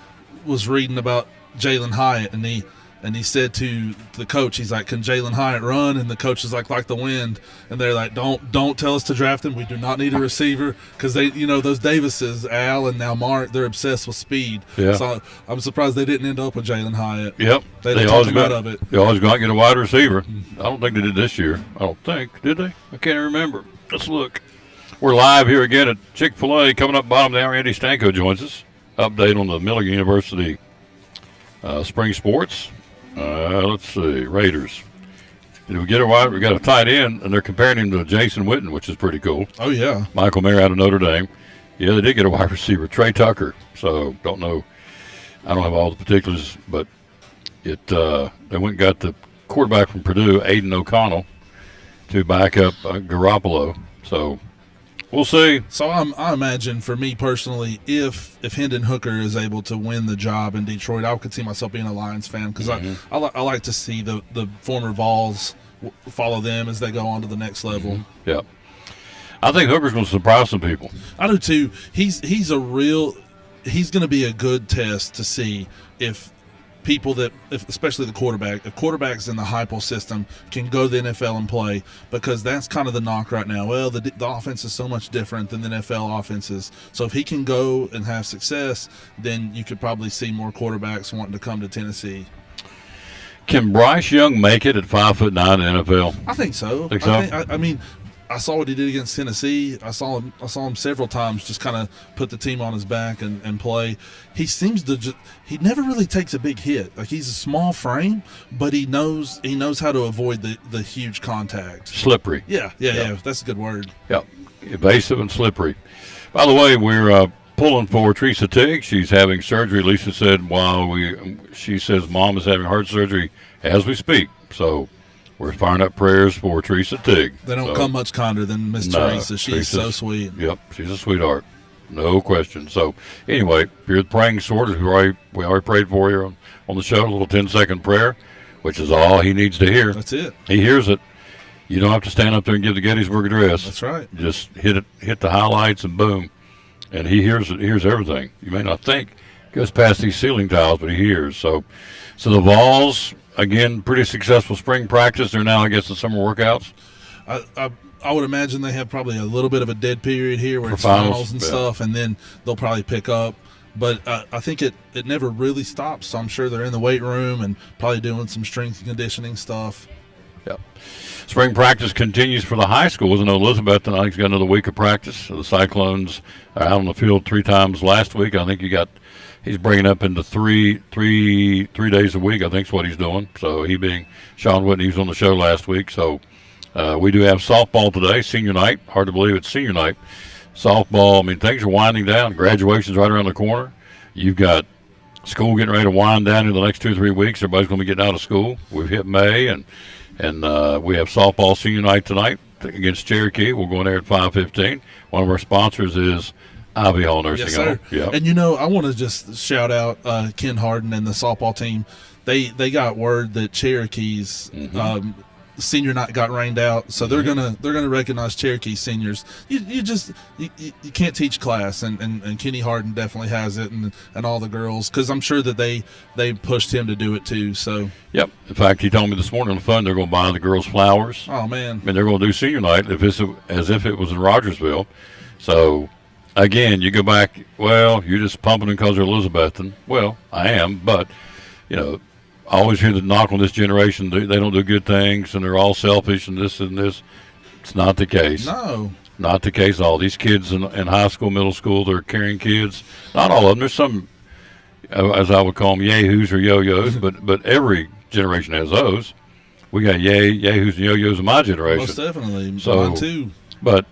reading about Jalen Hyatt, and he said to the coach, he's like, "Can Jalen Hyatt run?" And the coach is like the wind, and they're like, "Don't tell us to draft him. We do not need a receiver," because they, those Davises, Al and now Mark, they're obsessed with speed. Yeah. So I'm surprised they didn't end up with Jalen Hyatt. Yep. They always got of it. They always got to get a wide receiver. I don't think they did this year. I don't think. Did they? I can't remember. Let's look. We're live here again at Chick-fil-A. Coming up bottom of the hour, Andy Stanko joins us. Update on the Milligan University spring sports. Let's see. Raiders. And we got a tight end, and they're comparing him to Jason Witten, which is pretty cool. Oh, yeah. Michael Mayer out of Notre Dame. Yeah, they did get a wide receiver, Trey Tucker. So don't know. I don't have all the particulars, but they went and got the quarterback from Purdue, Aiden O'Connell, to back up Garoppolo. So we'll see. So I imagine, for me personally, if Hendon Hooker is able to win the job in Detroit, I could see myself being a Lions fan because I like to see the former Vols follow them as they go on to the next level. Yeah. I think Hooker's going to surprise some people. I do too. He's going to be a good test to see if people especially the quarterback, if quarterbacks in the Heupel system can go to the NFL and play, because that's kind of the knock right now. Well, the offense is so much different than the NFL offenses. So if he can go and have success, then you could probably see more quarterbacks wanting to come to Tennessee. Can Bryce Young make it at 5'9" in the NFL? I think so. Think so? I mean, I saw what he did against Tennessee. I saw him several times just kind of put the team on his back and play. He seems to he never really takes a big hit. Like, he's a small frame, but he knows how to avoid the huge contact. Slippery. Yeah. That's a good word. Yeah, evasive and slippery. By the way, we're pulling for Teresa Tigg. She's having surgery. Lisa said she says Mom is having heart surgery as we speak. So we're firing up prayers for Teresa Tigg. They don't come much kinder than Miss Teresa. She's so sweet. Yep, she's a sweetheart. No question. So anyway, if you're the praying sort, we already prayed for you on the show, a little 10-second prayer, which is all he needs to hear. That's it. He hears it. You don't have to stand up there and give the Gettysburg Address. That's right. Just hit the highlights and boom. And he hears it. He hears everything. You may not think it goes past these ceiling tiles, but he hears. So the Vols, again, pretty successful spring practice. They're now, I guess, the summer workouts. I would imagine they have probably a little bit of a dead period here where For it's finals and stuff, and then they'll probably pick up. But I think it never really stops, so I'm sure they're in the weight room and probably doing some strength and conditioning stuff. Yep. Spring practice continues for the high schools. I know Elizabeth, and I think, got another week of practice. The Cyclones are out on the field 3 times last week. I think he's bringing up into three days a week, I think is what he's doing. So he being Sean Whitney, he was on the show last week. So we do have softball today, senior night. Hard to believe it's senior night. Softball, I mean, things are winding down. Graduation's right around the corner. You've got school getting ready to wind down in the next 2 or 3 weeks. Everybody's going to be getting out of school. We've hit May, and we have softball senior night tonight against Cherokee. We'll go in there at 5:15. One of our sponsors is Ivy Hall Nursing Home. Yep. And I want to just shout out Ken Harden and the softball team. They got word that Cherokee's senior night got rained out, so they're gonna recognize Cherokee seniors. You can't teach class, and Kenny Harden definitely has it, and all the girls, because I'm sure that they pushed him to do it too. So yep. In fact, he told me this morning on the phone they're going to buy the girls flowers. Oh man! And they're going to do senior night as if it was in Rogersville. So again, you go back. Well, you're just pumping them because they're Elizabethan. Well, I am, but I always hear the knock on this generation. They don't do good things, and they're all selfish, and this and this. It's not the case. No. Not the case at all. These kids in high school, middle school, they're caring kids. Not all of them. There's some, as I would call them, yahoos or yo-yos, but every generation has those. We got yahoos and yo-yos in my generation. Most definitely. So, mine too. But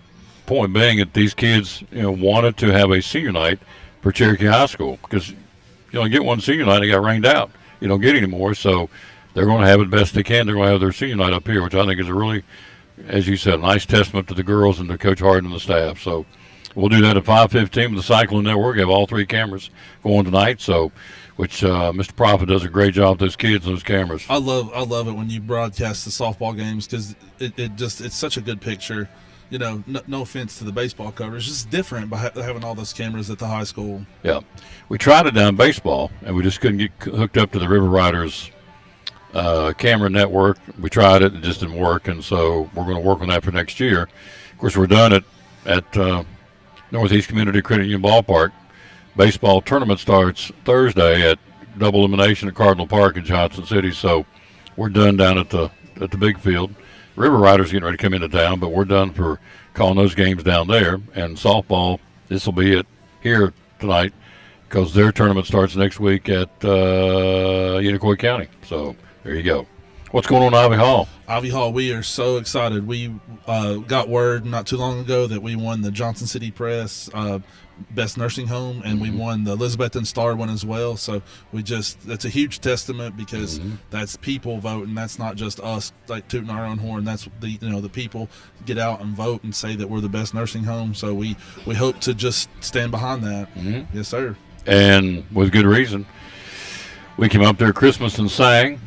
point being that these kids wanted to have a senior night for Cherokee High School, because you only get one senior night, it got rained out. You don't get any more, so they're going to have it best they can. They're going to have their senior night up here, which I think is a really, as you said, a nice testament to the girls and to Coach Harden and the staff. So we'll do that at 5:15 with the Cyclone Network. We have all 3 cameras going tonight, which Mr. Prophet does a great job with those kids and those cameras. I love it when you broadcast the softball games, because it's such a good picture. No offense to the baseball coverage, it's just different by having all those cameras at the high school. Yeah, we tried it down baseball, and we just couldn't get hooked up to the River Riders camera network. We tried it just didn't work, and so we're going to work on that for next year. Of course, we're done at Northeast Community Credit Union Ballpark. Baseball tournament starts Thursday at double elimination at Cardinal Park in Johnson City, so we're done down at the big field. River Riders getting ready to come into town, but we're done for calling those games down there. And softball, this will be it here tonight, because their tournament starts next week at Unicoi County. So there you go. What's going on at Ivy Hall? Ivy Hall, we are so excited. We got word not too long ago that we won the Johnson City Press Best Nursing Home, and we won the Elizabethton Star one as well. So that's a huge testament, because that's people voting. That's not just us like tooting our own horn. That's the people get out and vote and say that we're the best nursing home. So we hope to just stand behind that. Yes, sir. And with good reason. We came up there Christmas and sang.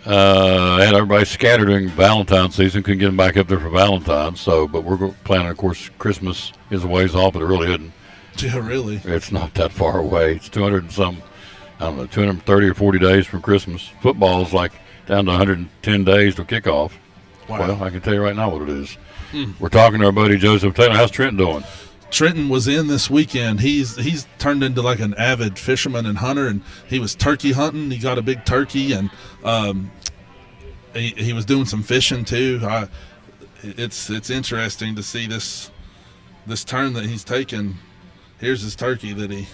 Had everybody scattered during Valentine's season. Couldn't get them back up there for Valentine's. But we're planning, of course, Christmas is a ways off, but it really isn't. Yeah, really. It's not that far away. It's 230 or 40 days from Christmas. Football's like down to 110 days to kickoff. Wow. Well, I can tell you right now what it is. We're talking to our buddy Joseph Taylor. How's Trenton doing? Trenton was in this weekend. He's turned into like an avid fisherman and hunter, and he was turkey hunting. He got a big turkey, and he was doing some fishing too. It's interesting to see this turn that he's taken. Here's his turkey that he.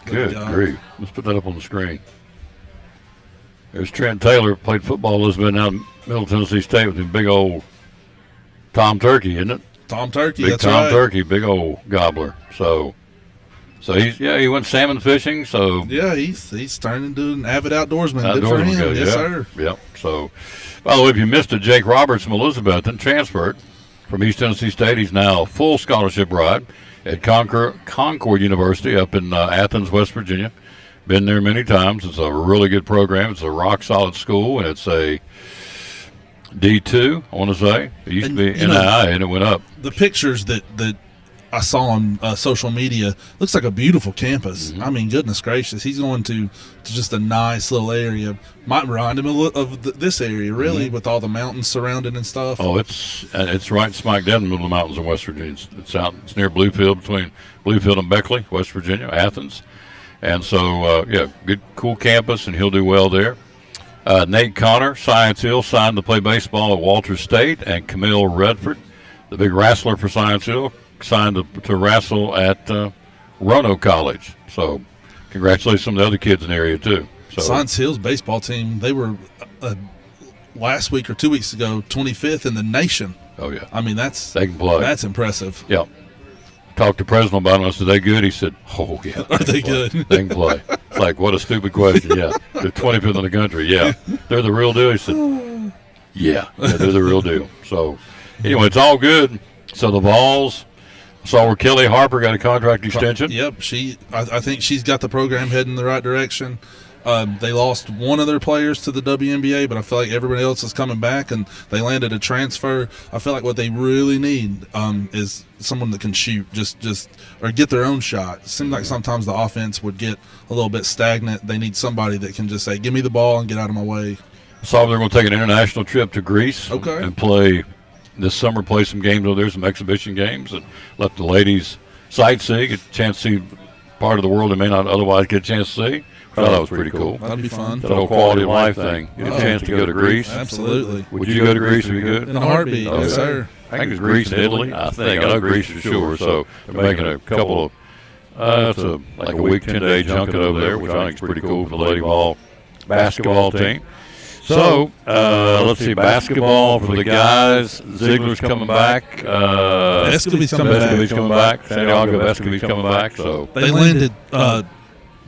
Good grief. Let's put that up on the screen. There's Trent Taylor, played football Elizabeth out in Middle Tennessee State with his big old Tom Turkey, isn't it? Tom Turkey, big that's Tom right. Turkey, big old gobbler. So he went salmon fishing. So yeah, he's turned into an avid outdoorsman. Good for him, good, yes, yeah. sir. Yep. So, by the way, if you missed it, Jake Roberts from Elizabethton transferred from East Tennessee State. He's now a full scholarship ride at Concord University up in Athens, West Virginia. Been there many times. It's a really good program. It's a rock solid school, and it's a D2, I want to say. It used to be NII, and it went up. The pictures that I saw on social media, looks like a beautiful campus. I mean, goodness gracious. He's going to just a nice little area. Might remind him of this area, really, with all the mountains surrounding and stuff. Oh, it's right smack dab in the middle of the mountains in West Virginia. It's near Bluefield, between Bluefield and Beckley, West Virginia, Athens. And so, good, cool campus, and he'll do well there. Nate Connor, Science Hill, signed to play baseball at Walters State, and Camille Redford, the big wrestler for Science Hill, signed to wrestle at Roanoke College. So congratulations to some of the other kids in the area, too. So, Science Hill's baseball team, they were last week or 2 weeks ago 25th in the nation. Oh, yeah. I mean, they can play. That's impressive. Yeah. Talked to President about them. I said, "They good?" He said, "Oh yeah." Are they good? They can play. It's like, what a stupid question. Yeah, they're 25th in the country. Yeah, they're the real deal. He said, "Yeah, they're the real deal." So, anyway, it's all good. So the Vols. Saw where Kelly Harper got a contract extension. Yep, I think she's got the program heading in the right direction. They lost one of their players to the WNBA, but I feel like everybody else is coming back, and they landed a transfer. I feel like what they really need is someone that can shoot, just or get their own shot. It seems like sometimes the offense would get a little bit stagnant. They need somebody that can just say, "Give me the ball and get out of my way." Saw they're going to take an international trip to Greece. Okay. And play this summer. Play some games over there, some exhibition games, and let the ladies sightsee, get a chance to see part of the world they may not otherwise get a chance to see. I thought that was pretty cool. That'd be fun. That whole quality of life thing. Get a chance to go to Greece. Absolutely. Would you go to Greece if you could? In a heartbeat, Oh, yes, yeah. sir. I think it's Greece and Italy. I know Greece for sure. So they're making a couple of, it's like a week, 10-day junket over there, which I think is pretty cool for the Lady Vol basketball team. So, let's see, basketball for the guys. Ziegler's coming back. Vescovy's coming back. Santiago Vescovy's coming back. So They landed,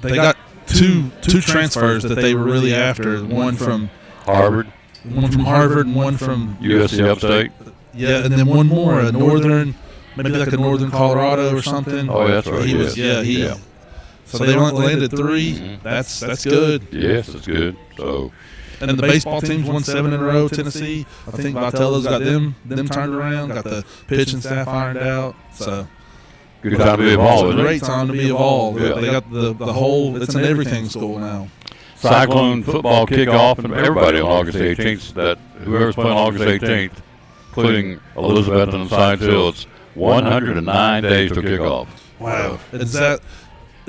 they got two transfers that they were really after. One from Harvard, and one from USC Upstate. Yeah, and then one more, a northern, maybe like a northern Colorado or something. Oh, that's right. He was, So they landed three. Mm-hmm. That's good. Yes, it's good. So. And then the baseball teams won 7 in a row. Tennessee, I think Vitello's got them turned around. Got the pitching staff ironed out. So good time to be involved. It's a great time to be involved. Yeah. They got the whole. It's an everything school now. Cyclone football kickoff, and everybody on August 18th. That whoever's playing August 18th, including Elizabeth and Science Hill, it's 109 days to kickoff. Wow.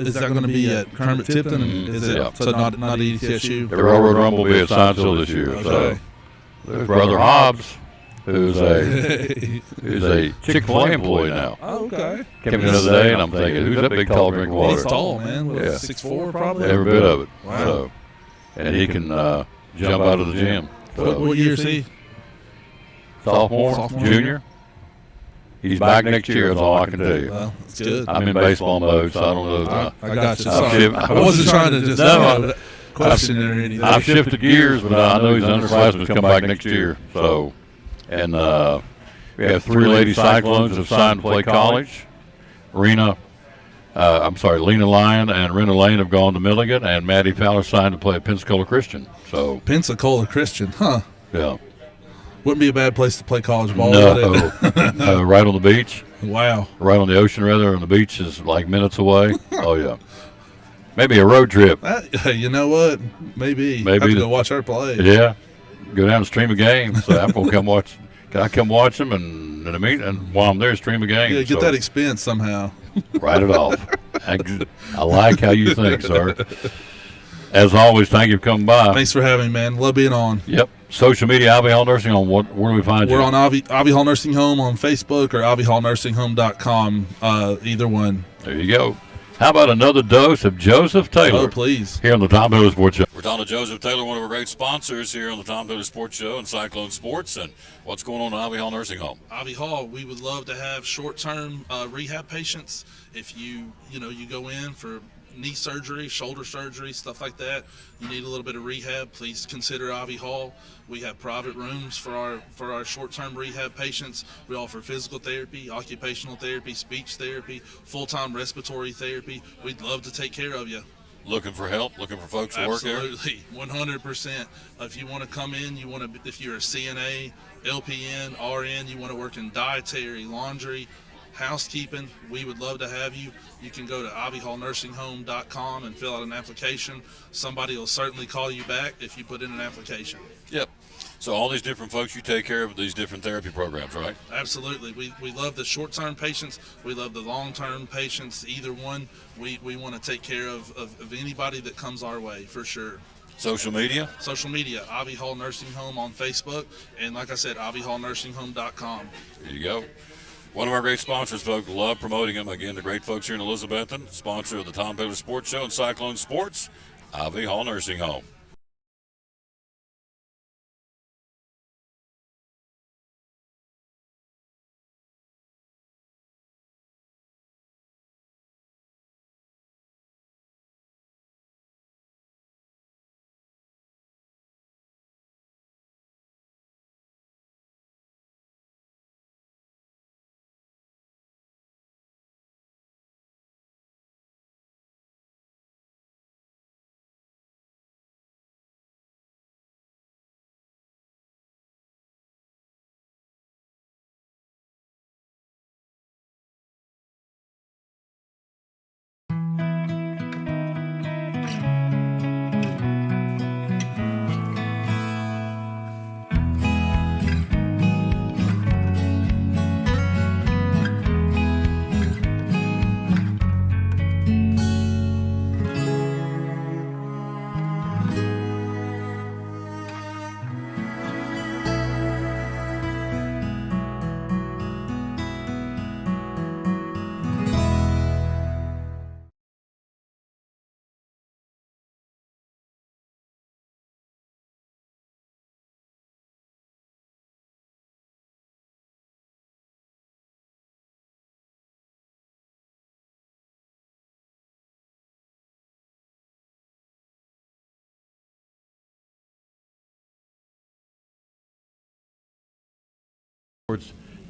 Is that going to be at Kermit Tipton? Is it so not ETSU? The Railroad Rumble will be at Science Hill this year. Okay. So there's Brother Hobbs, who's a Chick-fil-A employee now. Oh, okay. Came in the other day, and I'm thinking, who's that big tall drink of water? He's tall, man. 6'4", probably. Every bit of it. Wow. So, and he can jump out of the gym. So, What year is he? sophomore, junior. He's back next year. That's all I can tell you. Well, that's good. I'm in baseball mode, so I don't know. I got you. Sorry. I wasn't trying to just question it or anything. I've shifted gears, but I know he's underclassmen come back next year. So, and we have 3 Lady Cyclones that have signed to play college. Lena Lyon and Rena Lane have gone to Milligan, and Maddie Fowler signed to play at Pensacola Christian. So Pensacola Christian, huh? Yeah. Wouldn't be a bad place to play college ball. No, right on the beach. Wow. Right on the ocean, rather, and the beach is like minutes away. Oh yeah. Maybe a road trip. You know what? Maybe. I have to go watch her play. Yeah. Go down and stream a game. So I'm gonna come watch. Can I come watch them and while I'm there, stream a game? Yeah, get that expense somehow. Write it off. I like how you think, sir. As always, thank you for coming by. Thanks for having me, man. Love being on. Yep. Social media, Ivy Hall Nursing Home. Where do we find you? We're on Ivy Hall Nursing Home on Facebook or ivyhallnursingHome.com. Either one. There you go. How about another dose of Joseph Taylor? Oh, please. Here on the Tom Taylor Sports Show. We're talking to Joseph Taylor, one of our great sponsors here on the Tom Taylor Sports Show and Cyclone Sports. And what's going on at Ivy Hall Nursing Home? Ivy Hall, we would love to have short-term rehab patients. If you go in for knee surgery, shoulder surgery, stuff like that, you need a little bit of rehab, please consider Ivy Hall. We have private rooms for our short-term rehab patients. We offer physical therapy, occupational therapy, speech therapy, full-time respiratory therapy. We'd love to take care of you. Looking for help? Looking for folks to work here? Absolutely, 100%. If you want to come in, if you're a CNA, LPN, RN, you want to work in dietary, laundry, housekeeping, we would love to have you. You can go to ivyhallnursingHome.com and fill out an application. Somebody will certainly call you back if you put in an application. Yep. So all these different folks you take care of these different therapy programs, right? Absolutely. We love the short-term patients. We love the long-term patients. Either one, we want to take care of anybody that comes our way, for sure. Social media? Social media, Ivy Hall Nursing Home on Facebook. And like I said, ivyhallnursingHome.com. There you go. One of our great sponsors, folks. Love promoting them. Again, the great folks here in Elizabethton, sponsor of the Tom Taylor Sports Show and Cyclone Sports, Ivy Hall Nursing Home.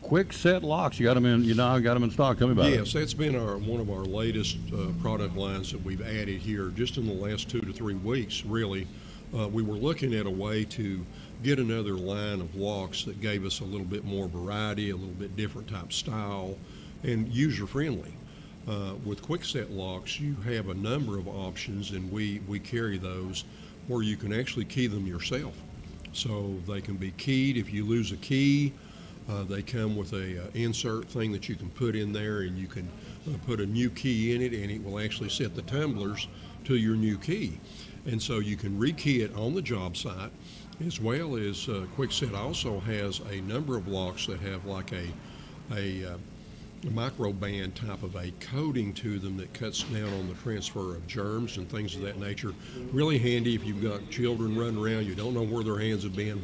Quick set locks. You got them in. You now got them in stock. Tell me about it. Yes, that's been one of our latest product lines that we've added here just in the last 2 to 3 weeks. Really, we were looking at a way to get another line of locks that gave us a little bit more variety, a little bit different type style, and user friendly. With quick set locks, you have a number of options, and we carry those where you can actually key them yourself. So they can be keyed if you lose a key. They come with a insert thing that you can put in there, and you can put a new key in it, and it will actually set the tumblers to your new key. And so you can rekey it on the job site, as well as Quickset also has a number of locks that have like a microband type of a coating to them that cuts down on the transfer of germs and things of that nature. Really handy if you've got children running around, you don't know where their hands have been,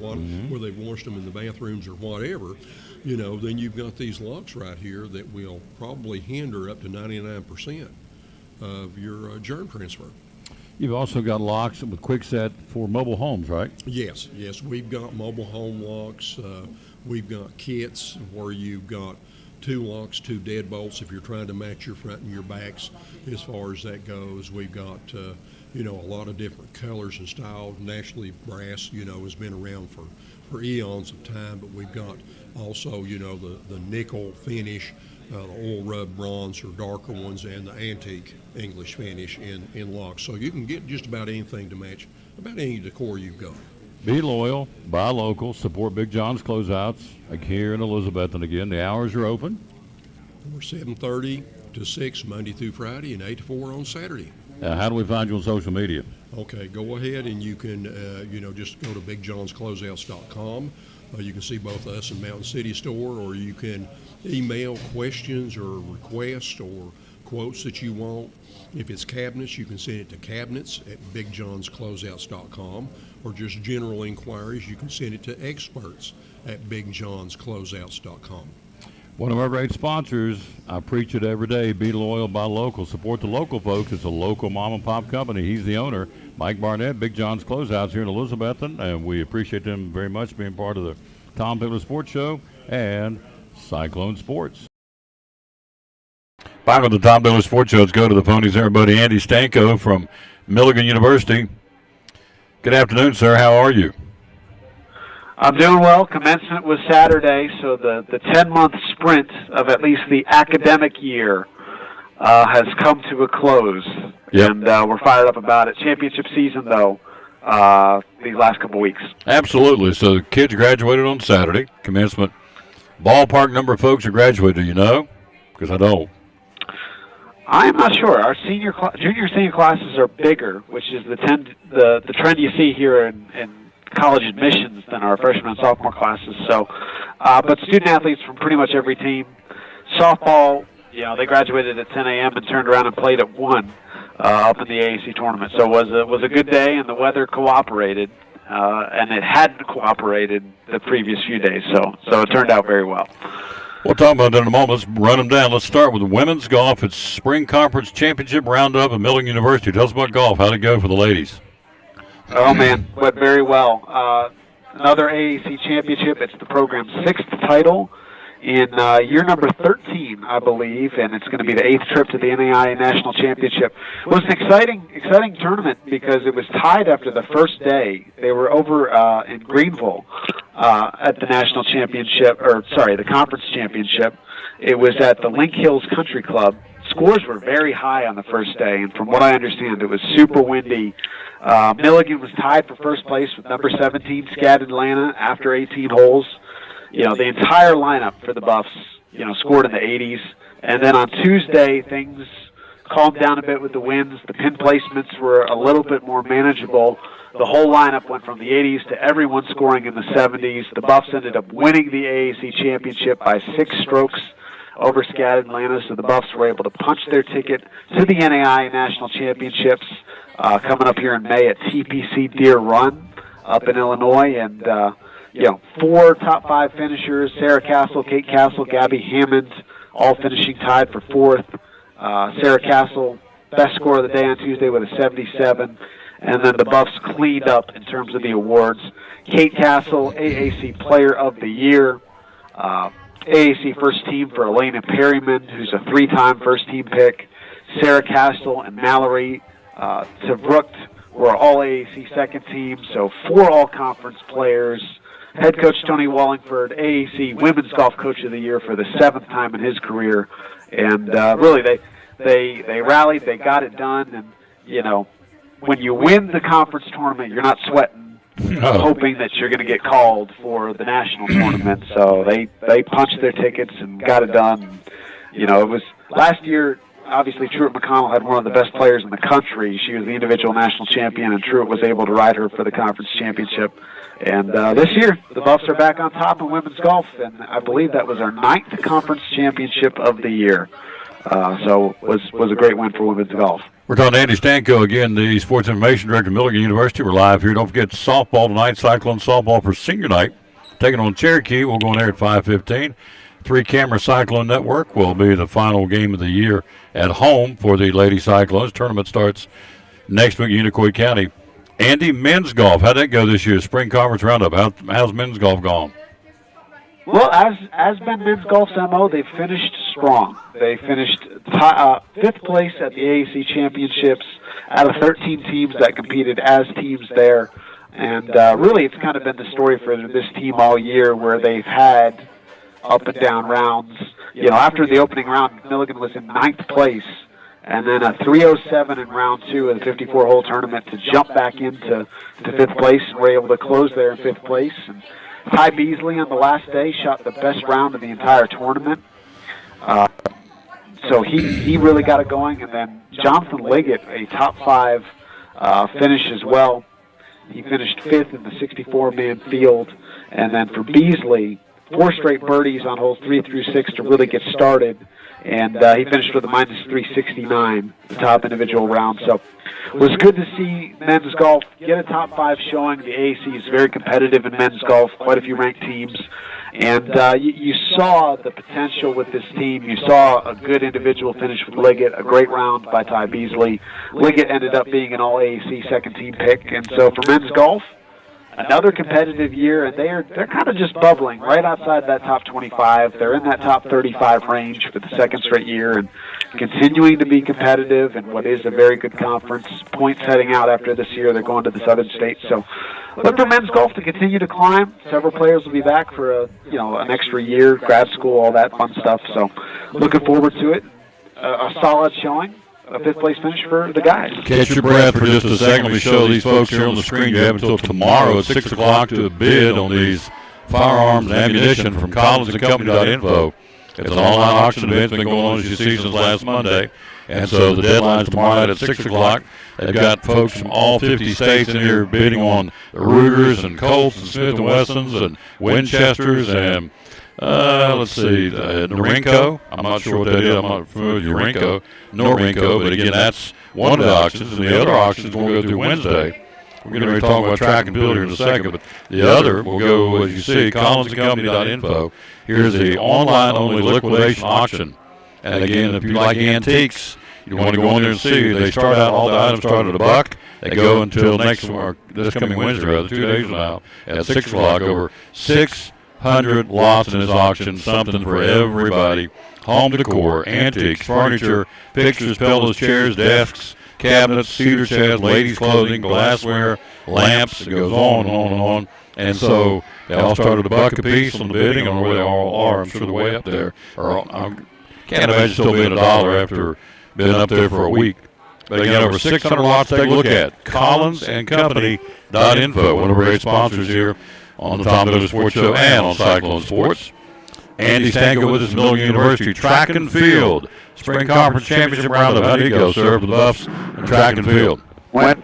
where they've washed them in the bathrooms or whatever, then you've got these locks right here that will probably hinder up to 99% of your germ transfer. You've also got locks with Kwikset for mobile homes, right? Yes, we've got mobile home locks. We've got kits where you've got 2 locks, 2 deadbolts if you're trying to match your front and your backs as far as that goes. We've got, a lot of different colors and styles. Naturally, brass, has been around for eons of time, but we've got also, the nickel finish, the oil rub bronze or darker ones, and the antique English finish in locks. So you can get just about anything to match about any decor you've got. Be loyal, buy local, support Big John's Closeouts, like here in Elizabeth. And again, the hours are open. We're 7:30 to 6 Monday through Friday and 8 to 4 on Saturday. How do we find you on social media? Okay, go ahead and you can, just go to BigJohnsCloseouts.com. You can see both us and Mountain City Store, or you can email questions or requests or quotes that you want. If it's cabinets, you can send it to cabinets@BigJohnsCloseouts.com, or just general inquiries, you can send it to experts@BigJohnsCloseouts.com. One of our great sponsors, I preach it every day, be loyal, buy local. Support the local folks. It's a local mom and pop company. He's the owner, Mike Barnett, Big John's Closeouts here in Elizabethton, and we appreciate them very much being part of the Tom Pickler Sports Show and Cyclone Sports. Back on the Tom Pickler Sports Show, let's go to the ponies, everybody. Andy Stanko from Milligan University. Good afternoon, sir. How are you? I'm doing well. Commencement was Saturday, so the 10-month sprint of at least the academic year has come to a close. Yep. And we're fired up about it. Championship season, though, these last couple weeks. Absolutely. So the kids graduated on Saturday. Commencement. Ballpark number of folks who graduated, do you know? Because I don't. I'm not sure. Our junior, senior classes are bigger, which is the trend you see here in college admissions than our freshman and sophomore classes. So, but student athletes from pretty much every team. Softball, they graduated at 10 a.m. and turned around and played at 1 up in the AAC tournament. So it was a good day, and the weather cooperated, and it hadn't cooperated the previous few days. So it turned out very well. We'll talk about that in a moment. Let's run them down. Let's start with women's golf. It's Spring Conference Championship Roundup at Milligan University. Tell us about golf. How'd it go for the ladies? Oh, man, went very well. Another AAC championship. It's the program's 6th title in year number 13, I believe, and it's going to be the 8th trip to the NAIA National Championship. It was an exciting tournament because it was tied after the first day. They were over in Greenville at the National Championship, the Conference Championship. It was at the Link Hills Country Club. Scores were very high on the first day, and from what I understand, it was super windy. Milligan was tied for first place with number 17, Scad Atlanta, after 18 holes. The entire lineup for the Buffs, scored in the 80s. And then on Tuesday, things calmed down a bit with the winds. The pin placements were a little bit more manageable. The whole lineup went from the 80s to everyone scoring in the 70s. The Buffs ended up winning the AAC championship by 6 strokes over Scad Atlanta, so the Buffs were able to punch their ticket to the NAIA National Championships coming up here in May at TPC Deer Run up in Illinois. And, 4 top 5 finishers, Sarah Castle, Kate Castle, Gabby Hammond, all finishing tied for 4th. Sarah Castle, best score of the day on Tuesday with a 77. And then the Buffs cleaned up in terms of the awards. Kate Castle, AAC Player of the Year. AAC first team for Elena Perryman, who's a 3-time first team pick. Sarah Castle and Mallory Tavrucht were all AAC second team, so 4 all-conference players. Head coach Tony Wallingford, AAC Women's Golf Coach of the Year for the 7th time in his career. And really, they rallied, they got it done, and, when you win the conference tournament, you're not sweating. Hoping that you're going to get called for the national tournament. So they punched their tickets and got it done. It was last year, obviously Truett McConnell had one of the best players in the country. She was the individual national champion, and Truett was able to ride her for the conference championship. And this year, the Buffs are back on top in women's golf, and I believe that was our 9th conference championship of the year. So was a great win for women's golf. We're talking to Andy Stanko again, the Sports Information Director of Milligan University. We're live here. Don't forget softball tonight, Cyclone softball for senior night. Taking on Cherokee. We'll go on there at 5:15. 3-camera Cyclone Network will be the final game of the year at home for the Lady Cyclones. Tournament starts next week in Unicoi County. Andy, men's golf, how'd that go this year? Spring Conference Roundup. How's men's golf gone? Well, as been men's golf's MO, they finished strong. They finished 5th place at the AAC Championships out of 13 teams that competed as teams there. And really, it's kind of been the story for this team all year, where they've had up and down rounds. You know, after the opening round, Milligan was in 9th place, and then a 307 in round 2 of the 54-hole tournament to jump back into 5th place, and were able to close there in 5th place. And Ty Beasley on the last day shot the best round of the entire tournament. So he really got it going. And then Jonathan Liggett, a top 5 finish as well. He finished 5th in the 64-man field. And then for Beasley, 4 straight birdies on holes 3 through 6 to really get started. And he finished with a minus 369, the top individual round. So it was good to see men's golf get a top 5 showing. The AAC is very competitive in men's golf, quite a few ranked teams. And you saw the potential with this team. You saw a good individual finish with Liggett, a great round by Ty Beasley. Liggett ended up being an all-AAC second-team pick. And so for men's golf, another competitive year, and they're kind of just bubbling right outside that top 25. They're in that top 35 range for the second straight year and continuing to be competitive in what is a very good conference. Points heading out after this year. They're going to the Southern States. So look for men's golf to continue to climb. Several players will be back for an extra year, grad school, all that fun stuff. So looking forward to it. A solid showing. A 5th place finish for the guys. Catch your breath for just a second. We show these folks here on the screen. You have until tomorrow at 6 o'clock to bid on these firearms and ammunition from collinsandcompany.info. It's an online auction event. It's been going on as you see since last Monday. And so the deadline's tomorrow night at 6 o'clock. They've got folks from all 50 states in here bidding on the Rugers and Colts and Smith & Wessons and Winchesters and let's see, Norinco. I'm not sure what that is. I'm not familiar with Norinco, but again, that's one of the auctions, and the other auctions will go through Wednesday. We're going to be talking about track and field here in a second, but the other will go, as you see, collinsandcompany.info. Here's the online-only liquidation auction. And again, if you like antiques, you want to go in there and see. They start out, all the items start at $1. They go until this coming Wednesday, 2 days from now, at 6 o'clock, over 600 lots in this auction, something for everybody. Home decor, antiques, furniture, pictures, pillows, chairs, desks, cabinets, cedar sheds, ladies' clothing, glassware, lamps. It goes on and on and on. And so they all start at $1 a piece on the bidding. I don't know where they all are. I'm sure they're way up there. I can't imagine still being $1 after being up there for a week. But again, over 600 lots to take a look at. collinsandcompany.info, one of our great sponsors here on the Tom Miller Sports Show and on Cyclone Sports. Andy Stanko with us at Milligan University. Track and field. Spring Conference Championship Roundup. How did it go, sir, for the Buffs in track and field? Went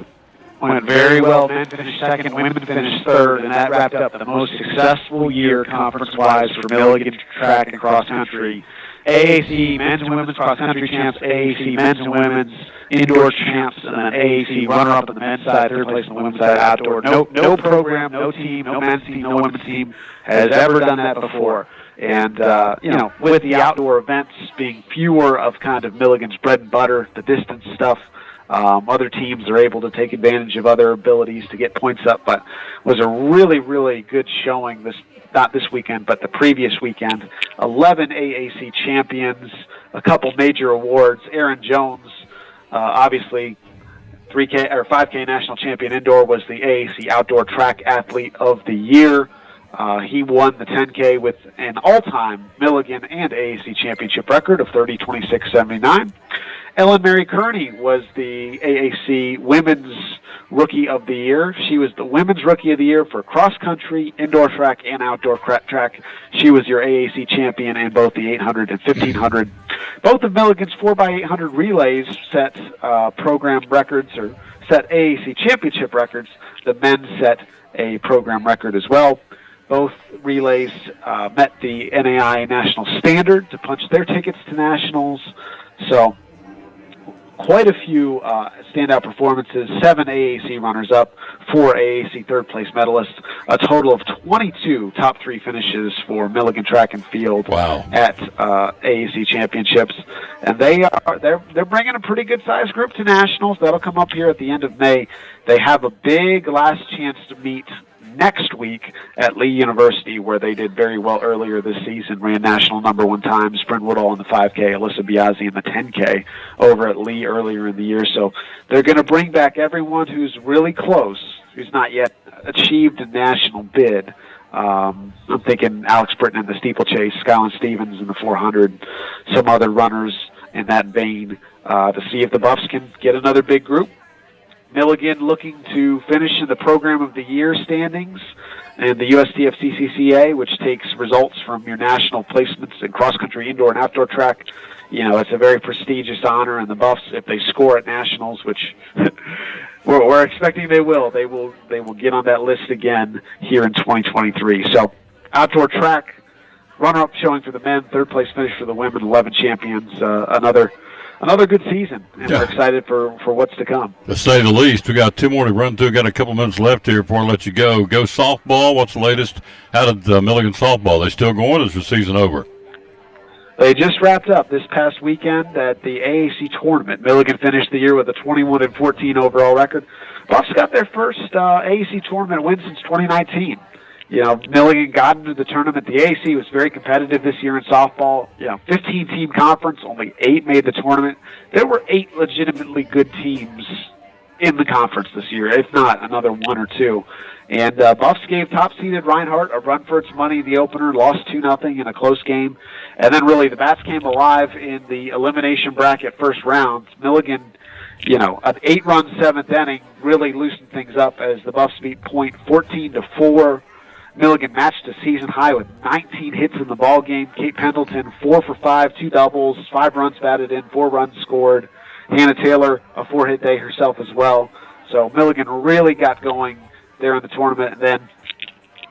very well. Men finished second, women finished third, and that wrapped up the most successful year conference-wise for Milligan track and cross-country. AAC men's and women's cross-country champs, AAC men's and women's indoor champs, and then AAC runner-up on the men's side, third place on the women's side outdoor. No program, no team, no men's team, no women's team has ever done that before. And, with the outdoor events being fewer of kind of Milligan's bread and butter, the distance stuff, other teams are able to take advantage of other abilities to get points up, but it was a really, really good showing not this weekend, but the previous weekend. 11 AAC champions, a couple major awards. Aaron Jones, obviously 3K or 5K national champion indoor, was the AAC outdoor track athlete of the year. He won the 10K with an all-time Milligan and AAC championship record of 30:26:79. Ellen Mary Kearney was the AAC Women's Rookie of the Year. She was the Women's Rookie of the Year for cross-country, indoor track, and outdoor track. She was your AAC champion in both the 800 and 1500. Both of Milligan's 4x800 relays set program records or set AAC championship records. The men set a program record as well. Both relays met the NAI national standard to punch their tickets to nationals. So quite a few standout performances, 7 AAC runners-up, 4 AAC third-place medalists, a total of 22 top 3 finishes for Milligan Track and Field at AAC championships. And they're bringing a pretty good-sized group to nationals. That'll come up here at the end of May. They have a big last chance to meet next week at Lee University, where they did very well earlier this season, ran national #1 times, Bryn Woodall in the 5K, Alyssa Biazzi in the 10K over at Lee earlier in the year. So they're going to bring back everyone who's really close, who's not yet achieved a national bid. I'm thinking Alex Britton in the steeplechase, Skyland Stevens in the 400, some other runners in that vein, to see if the Buffs can get another big group. Milligan looking to finish in the Program of the Year standings and the USTF CCCA, which takes results from your national placements in cross-country, indoor, and outdoor track. You know, it's a very prestigious honor, and the Buffs, if they score at nationals, which we're expecting they will get on that list again here in 2023. So, outdoor track, runner-up showing for the men, third-place finish for the women, 11 champions, another good season, and we're excited for what's to come. To say the least. We got 2 more to run through. Got a couple minutes left here before I let you go. Go softball. What's the latest? How did Milligan softball? They still going? Or is the season over? They just wrapped up this past weekend at the AAC tournament. Milligan finished the year with a 21-14 overall record. Buffs got their first AAC tournament win since 2019. You know, Milligan got into the tournament. The AAC was very competitive this year in softball. 15-team conference, only 8 made the tournament. There were 8 legitimately good teams in the conference this year, if not another 1 or 2. And Buffs gave top-seeded Reinhardt a run for its money in the opener, lost 2-0 in a close game. And then really the Bats came alive in the elimination bracket first round. Milligan, an 8-run 7th inning really loosened things up as the Buffs beat Point 14-4. Milligan matched a season high with 19 hits in the ball game. Kate Pendleton, 4 for 5, 2 doubles, 5 runs batted in, 4 runs scored. Hannah Taylor, a 4-hit day herself as well. So Milligan really got going there in the tournament, and then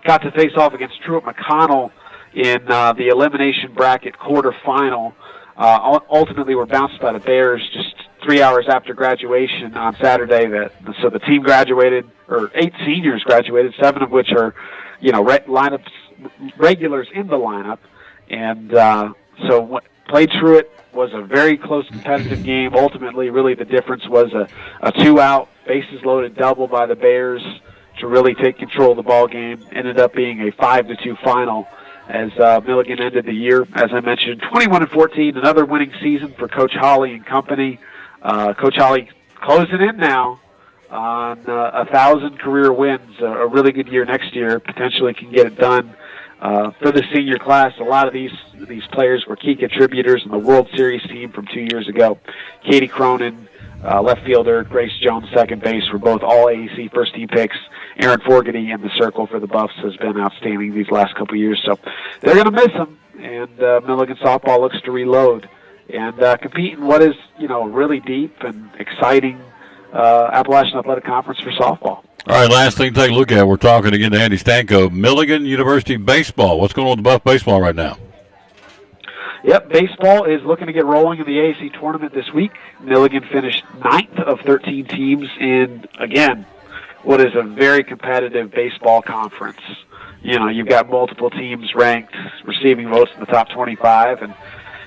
got to face off against Truett McConnell in the elimination bracket quarterfinal. Ultimately were bounced by the Bears just 3 hours after graduation on Saturday. So the team graduated, or 8 seniors graduated, 7 of which are lineups, regulars in the lineup. And so played through it, was a very close competitive game. Ultimately, really the difference was a 2-out, bases loaded double by the Bears to really take control of the ball game. Ended up being a 5-2 final as Milligan ended the year, as I mentioned, 21-14, another winning season for Coach Holly and company. Coach Holly closing in now on 1,000 career wins, a really good year next year, potentially can get it done. For the senior class, a lot of these players were key contributors in the World Series team from 2 years ago. Katie Cronin, left fielder, Grace Jones, second base, were both all AAC first-team picks. Aaron Fogarty in the circle for the Buffs has been outstanding these last couple of years. So they're going to miss him, and Milligan softball looks to reload and compete in what is, really deep and exciting Appalachian Athletic Conference for softball. All right, last thing to take a look at. We're talking again to Andy Stanko. Milligan University baseball. What's going on with the Buff baseball right now? Yep, baseball is looking to get rolling in the AAC tournament this week. Milligan finished 9th of 13 teams in, again, what is a very competitive baseball conference. You've got multiple teams ranked, receiving votes in the top 25. And,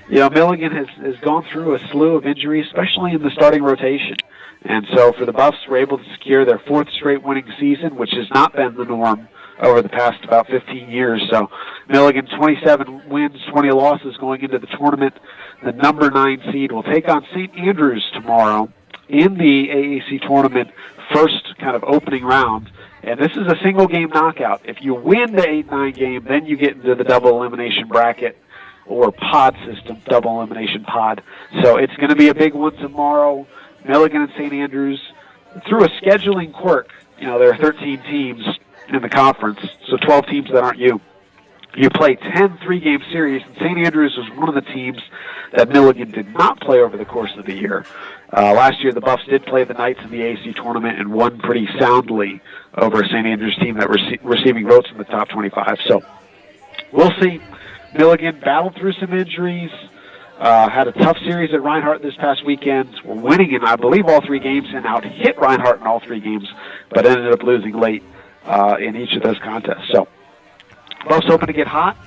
Milligan has gone through a slew of injuries, especially in the starting rotation. And so for the Buffs, we're able to secure their 4th straight winning season, which has not been the norm over the past about 15 years. So Milligan, 27 wins, 20 losses going into the tournament. The number 9 seed will take on St. Andrews tomorrow in the AAC tournament first kind of opening round. And this is a single-game knockout. If you win the 8-9 game, then you get into the double elimination bracket or pod system, double elimination pod. So it's going to be a big one tomorrow. Milligan and St. Andrews, through a scheduling quirk, there are 13 teams in the conference, so 12 teams that aren't you. You play 10 three-game series, and St. Andrews was one of the teams that Milligan did not play over the course of the year. Last year, the Buffs did play the Knights in the AAC tournament and won pretty soundly over a St. Andrews team that was receiving votes in the top 25. So we'll see. Milligan battled through some injuries, had a tough series at Reinhardt this past weekend. We're winning in, I believe, all 3 games and out-hit Reinhardt in all 3 games, but ended up losing late in each of those contests. So Buffs hoping to get hot.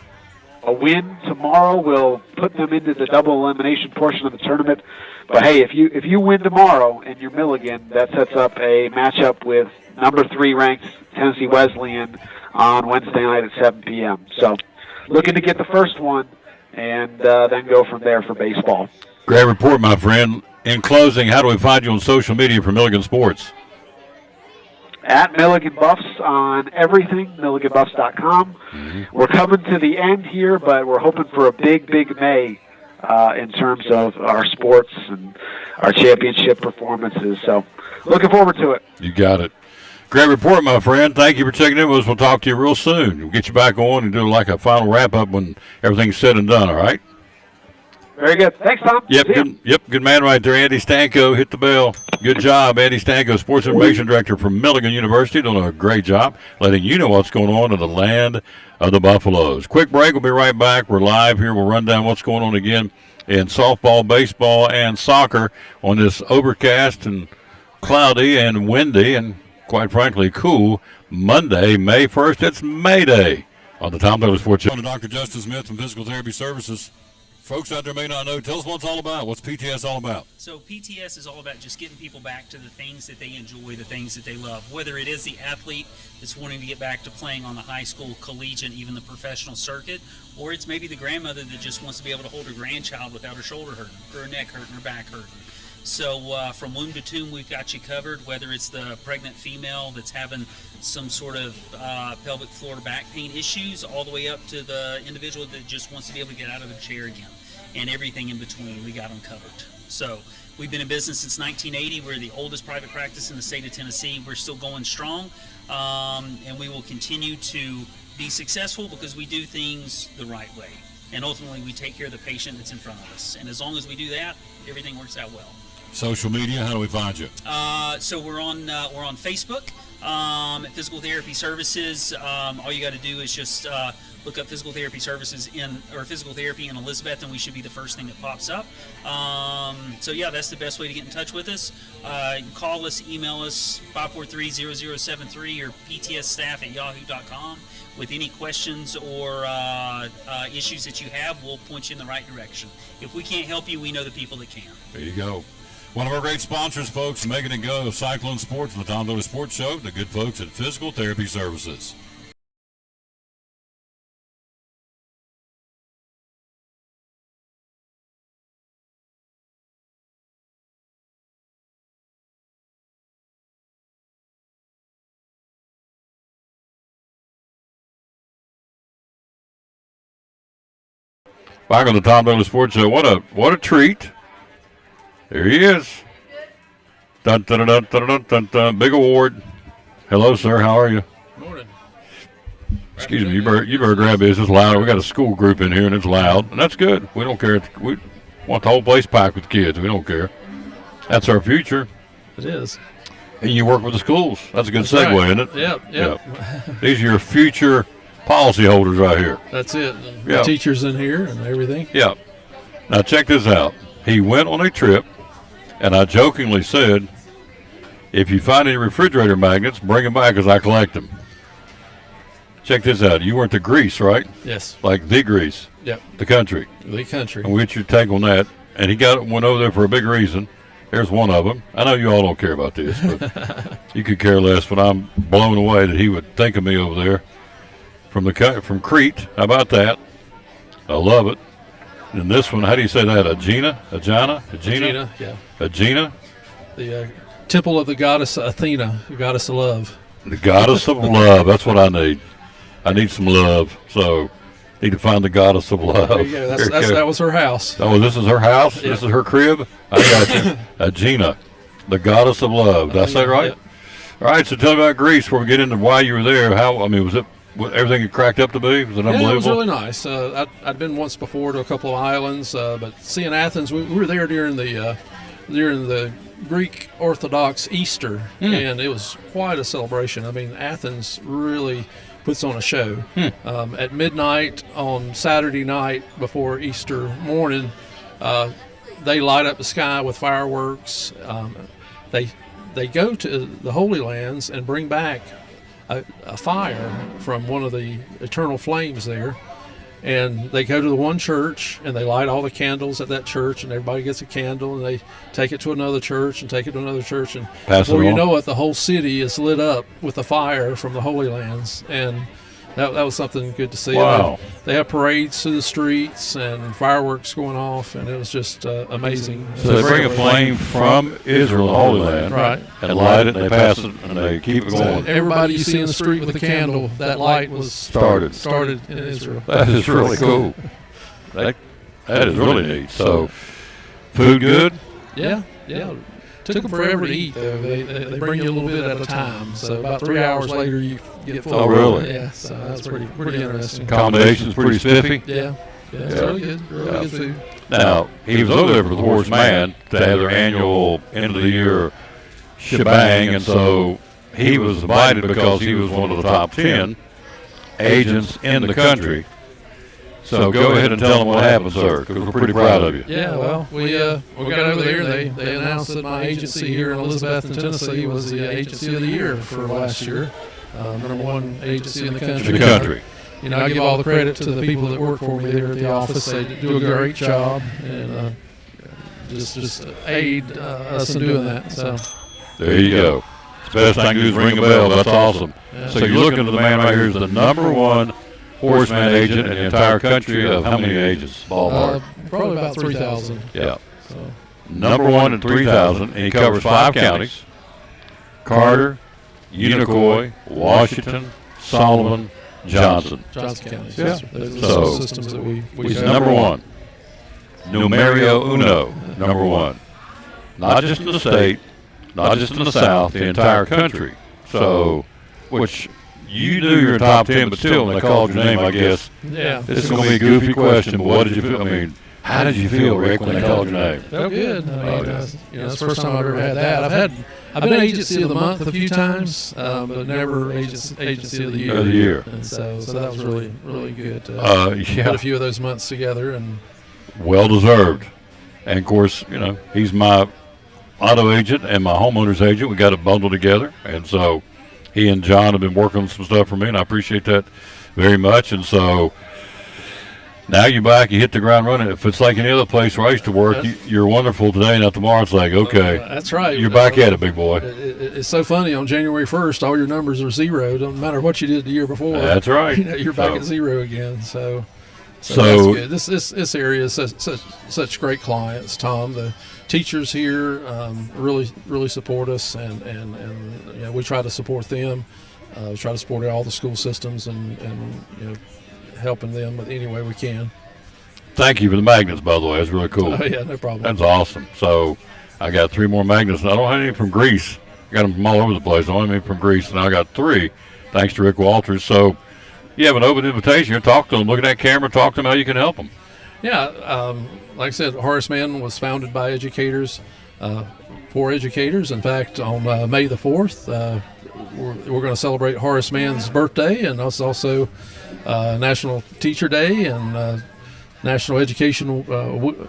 A win tomorrow will put them into the double elimination portion of the tournament. But hey, if you win tomorrow and you're Milligan, that sets up a matchup with number 3 ranked Tennessee Wesleyan on Wednesday night at 7 p.m. So looking to get the first one and then go from there for baseball. Great report, my friend. In closing, how do we find you on social media for Milligan Sports? At Milligan Buffs on everything, milliganbuffs.com. We're coming to the end here, but we're hoping for a big, big May in terms of our sports and our championship performances. So looking forward to it. You got it. Great report, my friend. Thank you for checking in with us. We'll talk to you real soon. We'll get you back on and do like a final wrap-up when everything's said and done, all right? Very good. Thanks, Tom. Yep, good man right there. Andy Stanko hit the bell. Good job, Andy Stanko, Sports Information Director from Milligan University, doing a great job letting you know what's going on in the land of the Buffaloes. Quick break. We'll be right back. We're live here. We'll run down what's going on again in softball, baseball, and soccer on this overcast and cloudy and windy and, quite frankly, cool Monday, May 1st. It's May Day on the Tom Taylor Sports Show. Dr. Justin Smith from Physical Therapy Services. Folks out there may not know. Tell us what it's all about. What's PTS all about? So PTS is all about just getting people back to the things that they enjoy, the things that they love. Whether it is the athlete that's wanting to get back to playing on the high school, collegiate, even the professional circuit, or it's maybe the grandmother that just wants to be able to hold her grandchild without her shoulder hurting, or her neck hurting, her back hurting. So from womb to tomb, we've got you covered, whether it's the pregnant female that's having some sort of pelvic floor back pain issues, all the way up to the individual that just wants to be able to get out of the chair again, and everything in between. We got them covered. So we've been in business since 1980. We're the oldest private practice in the state of Tennessee. We're still going strong, and we will continue to be successful because we do things the right way. And ultimately, we take care of the patient that's in front of us. And as long as we do that, everything works out well. Social media, how do we find you? So we're on Facebook, Physical Therapy Services. All you got to do is just look up Physical Therapy Services or Physical Therapy in Elizabeth, and we should be the first thing that pops up. So yeah, that's the best way to get in touch with us. You can call us, email us, 543-0073 or ptsstaff@yahoo.com. With any questions or issues that you have, we'll point you in the right direction. If we can't help you, we know the people that can. There you go. One of our great sponsors, folks, making it go, Cyclone Sports, the Tom Taylor Sports Show, the good folks at Physical Therapy Services. Back on the Tom Taylor Sports Show. What a treat. There he is. Dun, dun, dun, dun, dun, dun, dun. Big award. Hello, sir. How are you? Morning. Excuse me. You better grab this. It's loud. We got a school group in here, and it's loud. And that's good. We don't care. We want the whole place packed with kids. We don't care. That's our future. It is. And you work with the schools. That's a good segue, right. isn't it? Yep. These are your future policyholders right here. That's it. The teachers in here and everything. Yeah. Now check this out. He went on a trip, and I jokingly said, if you find any refrigerator magnets, bring them back because I collect them. Check this out. You went to Greece, right? Yes. Like the Greece. Yep. The country. The country. And we get your take on that. And he went over there for a big reason. There's one of them. I know you all don't care about this, but you could care less, but I'm blown away that he would think of me over there from Crete. How about that? I love it. And this one, how do you say that? Aegina, yeah. Aegina. The temple of the goddess Athena, the goddess of love. The goddess of love. That's what I need. I need some love. So, need to find the goddess of love. There you go. That was her house. Oh, this is her house? Yeah. This is her crib? I got you. Aegina, the goddess of love. Did I say it right? Yeah. All right, so tell me about Greece before we get into why you were there. Was it everything it cracked up to be? Was it unbelievable? Yeah, it was really nice. I'd been once before to a couple of islands, but seeing Athens, we were there during the during the Greek Orthodox Easter, and it was quite a celebration. I mean, Athens really puts on a show. At midnight on Saturday night before Easter morning, they light up the sky with fireworks. They go to the Holy Lands and bring back a fire from one of the eternal flames there. And they go to the one church and they light all the candles at that church, and everybody gets a candle, and they take it to another church and take it to another church, and before you know it, the whole city is lit up with the fire from the Holy Lands. And that was something good to see. Wow. They have parades through the streets and fireworks going off, and it was just amazing. So they bring a flame from Israel, the Holy Land, right, and light it, and they pass it, and they keep it going. Everybody you see in the street with a candle, that light was started in Israel. That is really cool. That is really neat. So, food good? Yeah. Took them forever to eat, though. They bring you a little bit at a time. So about 3 hours later, you get full. Oh, really? Yeah, so that's pretty interesting. Accommodations pretty spiffy? Yeah, it's really good. Really good food. Now, he was over there for the Horse Man to have their annual end-of-the-year shebang, and so he was invited because he was one of the top 10 agents in the country. So go ahead and tell them what happened, sir, because we're pretty proud of you. Yeah, well, we got over there. They announced that my agency here in Elizabethton, Tennessee, was the agency of the year for last year. #1 agency in the country. You know, I give all the credit to the people that work for me there at the office. They do a great job and just aid us in doing that. So there you go. The best thing to do is ring a bell. That's awesome. Yeah. So you're looking at the man right here who's the #1 horseman agent in the entire country of how many agents? Ballpark? Probably about 3,000. Yeah. So. #1 in 3,000, and he covers 5 counties: Carter, Unicoi, Washington, Solomon, Johnson. Johnson counties. Yeah. Those So are systems that we he's #1. Numero uno, #1. Not just in the state, not just in the South, the entire country. So, which you knew you're in top 10, but still, when they called your name, I guess. Yeah. This is going to be a goofy question, but what did you feel? I mean, how did you feel, Rick, when they called your name? Felt good. I mean, it's the first time I've ever had that. I've been agency of the month a few times, but never agency of the year. And so that was really, really good. Put a few of those months together, and well deserved. And of course, he's my auto agent and my homeowner's agent. We got it bundled together, and so he and John have been working on some stuff for me, and I appreciate that very much. And so now you're back, you hit the ground running. If it's like any other place where I used to work, you're wonderful today, now tomorrow it's like, okay. That's right. You're back at it, big boy. It's so funny. On January 1st, all your numbers are zero. Doesn't matter what you did the year before. That's right. You're back at zero again. So that's good. This area is such great clients, Tom. The teachers here really support us, and we try to support them. We try to support all the school systems and helping them with any way we can. Thank you for the magnets, by the way. That's really cool. Oh, yeah, no problem. That's awesome. So I got 3 more magnets. And I don't have any from Greece. I got them from all over the place. I don't have any from Greece. And I got 3, thanks to Rick Walters. So you have an open invitation here. Talk to them. Look at that camera. Talk to them how you can help them. Yeah, like I said, Horace Mann was founded by educators, for educators. In fact, on May the 4th, we're going to celebrate Horace Mann's birthday, and that's also National Teacher Day and National Education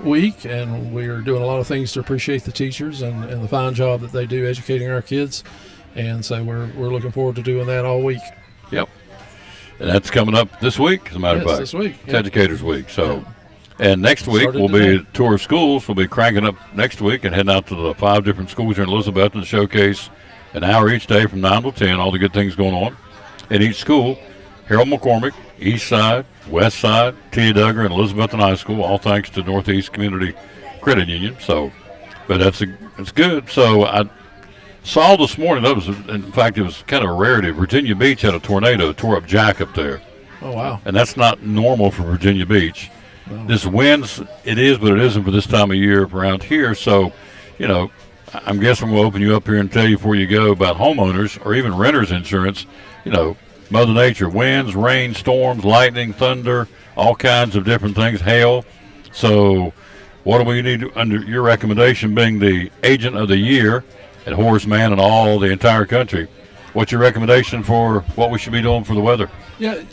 Week, and we're doing a lot of things to appreciate the teachers and the fine job that they do educating our kids, and so we're looking forward to doing that all week. Yep. And that's coming up this week, as a matter of fact. This week. It's Educators Week. So, and next week will be a tour of schools. We'll be cranking up next week and heading out to the 5 different schools here in Elizabeth and showcase an hour each day from 9 to 10, all the good things going on in each school. Harold McCormick, East Side, West Side, T. Duggar, and Elizabethton High School, all thanks to Northeast Community Credit Union. So, but it's good. So I saw this morning, in fact, it was kind of a rarity. Virginia Beach had a tornado, tore up Jack up there. Oh, wow. And that's not normal for Virginia Beach. No. This winds, it is, but it isn't for this time of year around here. So, I'm guessing we'll open you up here and tell you before you go about homeowners or even renters insurance. Mother Nature, winds, rain, storms, lightning, thunder, all kinds of different things, hail. So What do we need to, under your recommendation, being the agent of the year at Horace Mann and all the entire country? What's your recommendation for what we should be doing for the weather? Yeah,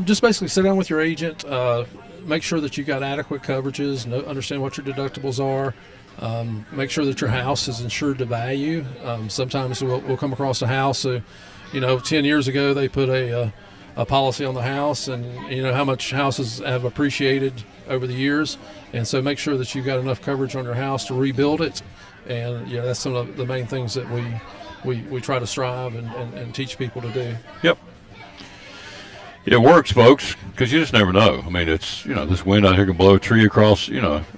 just basically sit down with your agent, make sure that you got adequate coverages, understand what your deductibles are, make sure that your house is insured to value. Sometimes we'll come across a house, 10 years ago they put a policy on the house, and you know how much houses have appreciated over the years, and so make sure that you've got enough coverage on your house to rebuild it. And that's some of the main things that we try to strive and teach people to do. Yep. It works, folks, because you just never know. I mean, it's, this wind out here can blow a tree across,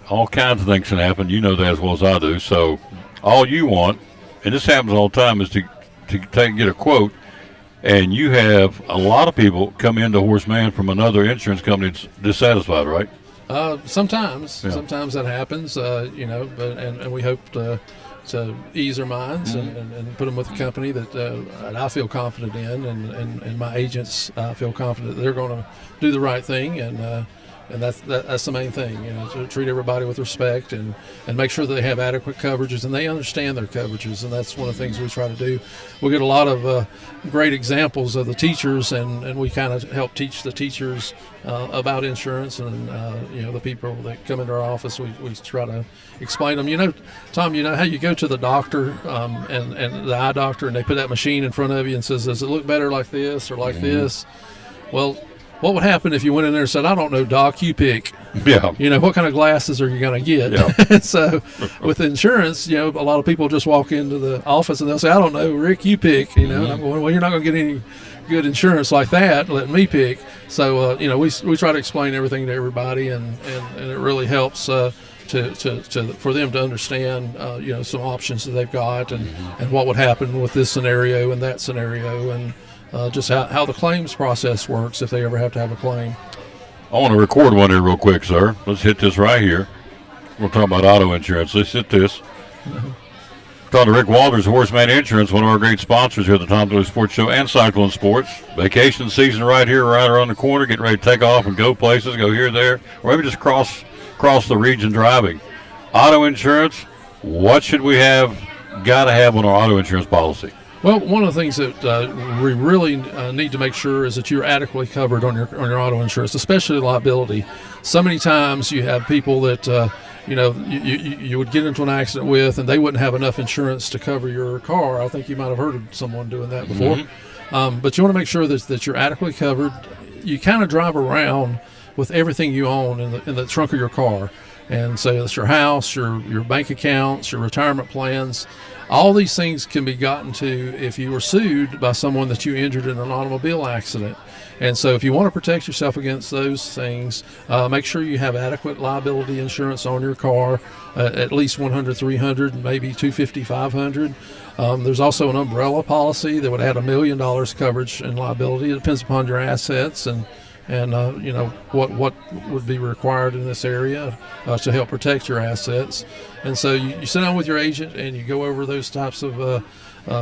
all kinds of things can happen. You know that as well as I do. So all you want, and this happens all the time, is to get a quote, and you have a lot of people come into Horace Mann from another insurance company that's dissatisfied, right? Sometimes that happens, but we hope to ease their minds and put them with a company that I feel confident in, and my agents feel confident that they're going to do the right thing, and that's the main thing, to treat everybody with respect and make sure that they have adequate coverages and they understand their coverages, and that's one of the things we try to do. We get a lot of great examples of the teachers, and we kind of help teach the teachers about insurance, and the people that come into our office, we try to explain them. Tom, how you go to the doctor and the eye doctor, and they put that machine in front of you and says, does it look better like this or like this? Well, what would happen if you went in there and said, I don't know, doc, you pick? Yeah. What kind of glasses are you going to get? Yeah. So with insurance, a lot of people just walk into the office and they'll say, I don't know, Rick, you pick. And I'm going, well, you're not going to get any good insurance like that. Let me pick. So, we try to explain everything to everybody, and it really helps for them to understand, some options that they've got, and what would happen with this scenario and that scenario, and just how the claims process works if they ever have to have a claim. I want to record one here real quick, sir. Let's hit this right here. We're talking about auto insurance. Let's hit this. Talking to Rick Walters, Horace Mann Insurance, one of our great sponsors here at the Tom Dooley Sports Show and Cyclone Sports. Vacation season right here, right around the corner. Getting ready to take off and go places, go here, there, or maybe just cross the region driving. Auto insurance, what should we got to have on our auto insurance policy? Well, one of the things that we really need to make sure is that you're adequately covered on your auto insurance, especially liability. So many times you have people that you would get into an accident with, and they wouldn't have enough insurance to cover your car. I think you might have heard of someone doing that before. But you want to make sure that you're adequately covered. You kind of drive around with everything you own in the trunk of your car, and so it's your house, your bank accounts, your retirement plans. All these things can be gotten to if you were sued by someone that you injured in an automobile accident. And so if you want to protect yourself against those things, make sure you have adequate liability insurance on your car, at least $100, $300, maybe $250, $500. There's also an umbrella policy that would add $1 million coverage in liability. It depends upon your assets and what would be required in this area to help protect your assets. And so you sit down with your agent and you go over those types of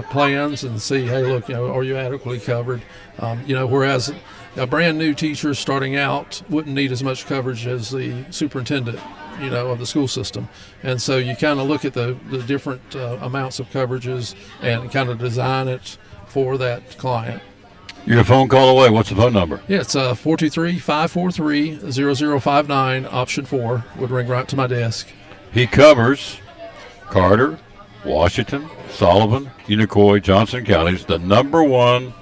plans and see, hey, look, are you adequately covered? Whereas a brand new teacher starting out wouldn't need as much coverage as the superintendent, of the school system. And so you kind of look at the different amounts of coverages and kind of design it for that client. You're a phone call away. What's the phone number? Yeah, it's 423-543-0059, option 4. Would ring right to my desk. He covers Carter, Washington, Sullivan, Unicoi, Johnson counties, the #1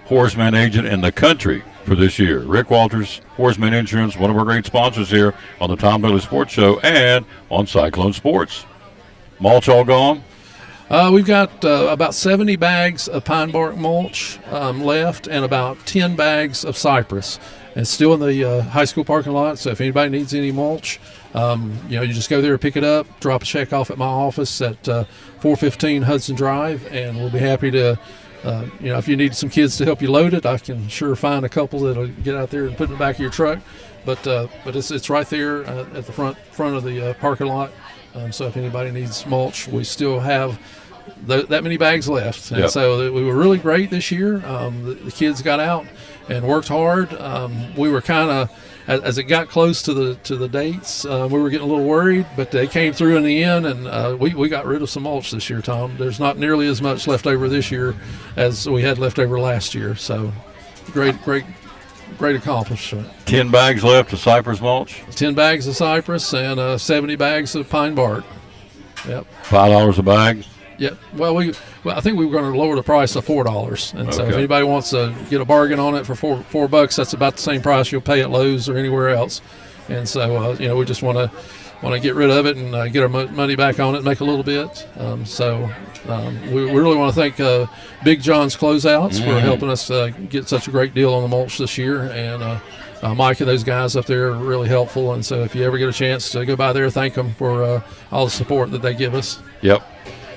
Horace Mann agent in the country for this year. Rick Walters, Horace Mann Insurance, one of our great sponsors here on the Tom Dooley Sports Show and on Cyclone Sports. Mulch all gone? We've got about 70 bags of pine bark mulch left, and about 10 bags of cypress. And it's still in the high school parking lot, so if anybody needs any mulch, you just go there, pick it up, drop a check off at my office at 415 Hudson Drive, and we'll be happy to, if you need some kids to help you load it, I can sure find a couple that'll get out there and put it in the back of your truck. But it's right there at the front of the parking lot. So if anybody needs mulch, we still have that many bags left. And so we were really great this year. The kids got out and worked hard. We were kind of, as it got close to the dates, we were getting a little worried, but they came through in the end, and we got rid of some mulch this year, Tom. There's not nearly as much left over this year as we had left over last year. So great accomplishment. 10 bags left of cypress mulch? 10 bags of cypress and 70 bags of pine bark. Yep. $5 a bag? Yep. Well, I think we were going to lower the price to $4, and so if Okay. anybody wants to get a bargain on it for $4, that's about the same price you'll pay at Lowe's or anywhere else. And so we just want to get rid of it and get our money back on it, and make a little bit. We really want to thank Big John's Closeouts for helping us get such a great deal on the mulch this year, and Mike and those guys up there are really helpful. And so if you ever get a chance to go by there, thank them for all the support that they give us. Yep.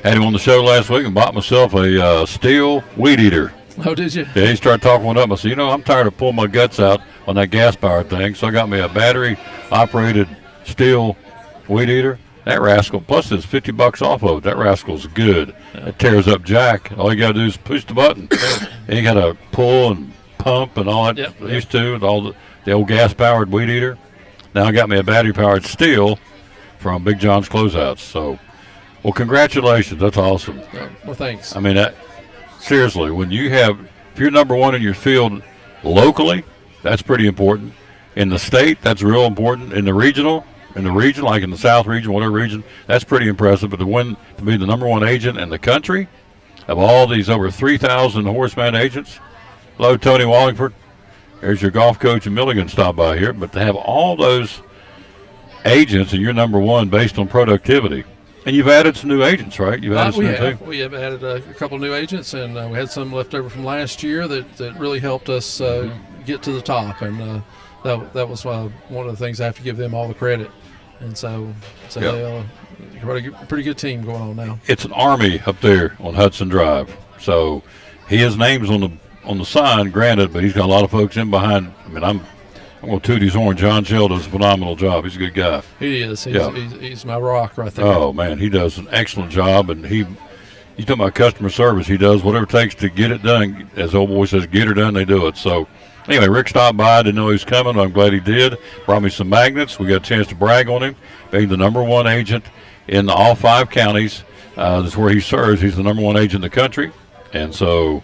Had him on the show last week and bought myself a steel weed eater. Oh, did you? Yeah, he started talking one up. I said, I'm tired of pulling my guts out on that gas-powered thing, so I got me a battery-operated steel weed eater. That rascal, plus it's $50 off of it. That rascal's good. It tears up jack. All you got to do is push the button. And you got to pull and pump and all that used to, and all the old gas-powered weed eater. Now I got me a battery-powered steel from Big John's Closeouts. So, well, congratulations. That's awesome. Well, thanks. I mean, seriously, if you're number one in your field locally, that's pretty important. In the state, that's real important. In the region, like in the South region, whatever region, that's pretty impressive. But to be the number one agent in the country of all these over 3,000 horseman agents, hello, Tony Wallingford. There's your golf coach in Milligan stopped by here. But to have all those agents and you're number one based on productivity. And you've added some new agents, right? We have added a couple of new agents, and we had some left over from last year that really helped us get to the top, and that was one of the things I have to give them all the credit. And so they've got a pretty good team going on now. It's an army up there on Hudson Drive. So his name's on the sign, granted, but he's got a lot of folks in behind. I mean, I'm going to toot his horn. John Shell does a phenomenal job. He's a good guy. He is. He's my rock right there. Oh, man, he does an excellent job. And you talking about customer service, he does whatever it takes to get it done. As the old boy says, get her done, they do it. So, anyway, Rick stopped by. I didn't know he was coming, but I'm glad he did. Brought me some magnets. We got a chance to brag on him. Being the number one agent in all 5 counties. That's where he serves. He's the number one agent in the country. And so,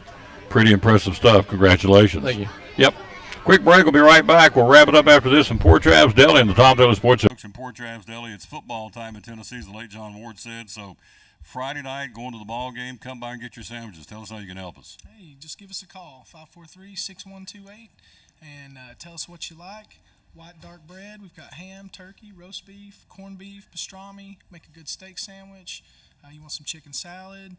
pretty impressive stuff. Congratulations. Thank you. Yep. Quick break. We'll be right back. We'll wrap it up after this in Port Travis Deli and the Tom Taylor Sports Show. In Port Travis Deli, it's football time in Tennessee, as the late John Ward said. So Friday night, going to the ball game, come by and get your sandwiches. Tell us how you can help us. Hey, just give us a call, 543-6128, and tell us what you like. White dark bread. We've got ham, turkey, roast beef, corned beef, pastrami. Make a good steak sandwich. You want some chicken salad.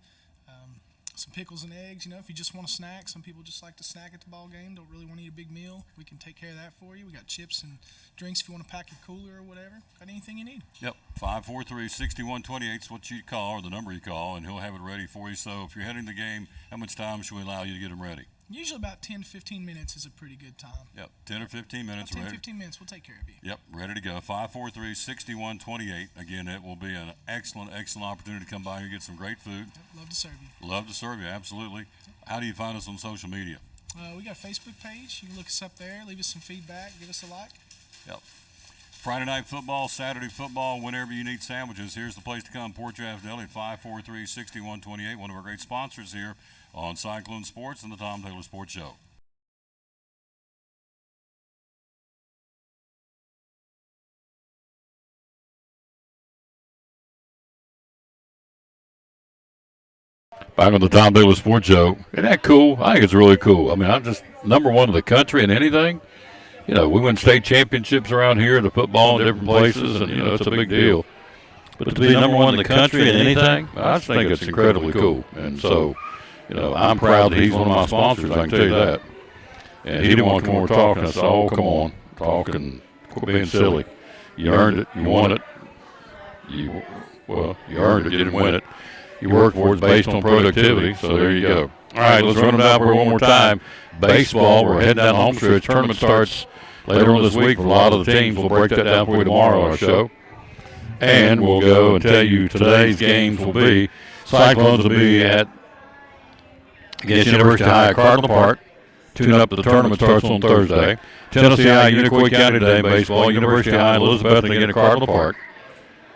Some pickles and eggs, if you just want a snack. Some people just like to snack at the ball game, don't really want to eat a big meal. We can take care of that for you. We got chips and drinks if you want to pack your cooler or whatever. Got anything you need. Yep, 543-6128 is what you call, or the number you call, and he'll have it ready for you. So if you're heading to the game, how much time should we allow you to get them ready? Usually about 10 to 15 minutes is a pretty good time. Yep, 10 or 15 minutes. 10 to 15 minutes, we'll take care of you. Yep, ready to go. 543-6128. Again, it will be an excellent opportunity to come by and get some great food. Yep, love to serve you. Love to serve you, absolutely. How do you find us on social media? We got a Facebook page. You can look us up there, leave us some feedback, give us a like. Yep. Friday night football, Saturday football, whenever you need sandwiches, here's the place to come. Port Travis Deli at 543-6128, one of our great sponsors here on Cyclone Sports and the Tom Taylor Sports Show. Back on the Tom Taylor Sports Show. Isn't that cool? I think it's really cool. I mean, I'm just number one in the country in anything. We win state championships around here, the football in different places, and, it's a big deal. But to be number one in the country in anything, I just think it's incredibly cool. And so, I'm proud that he's one of my sponsors, I can tell you that. And he didn't want to come over talking. I said, oh, come on, talk and quit being silly. You earned it. You won it. You earned it. You didn't win it. You worked for it. It's based on productivity, so there you go. All right, let's run it down for one more time. Baseball, we're heading down the home stretch. Tournament starts later on this week for a lot of the teams. We'll break that down for you tomorrow on our show. And we'll go and tell you today's games will be. Cyclones will be against University High at Cardinal Park. Tune up. The tournament starts on Thursday. Tennessee High, Unicoi County today in baseball. University High, Elizabeth again at Cardinal Park.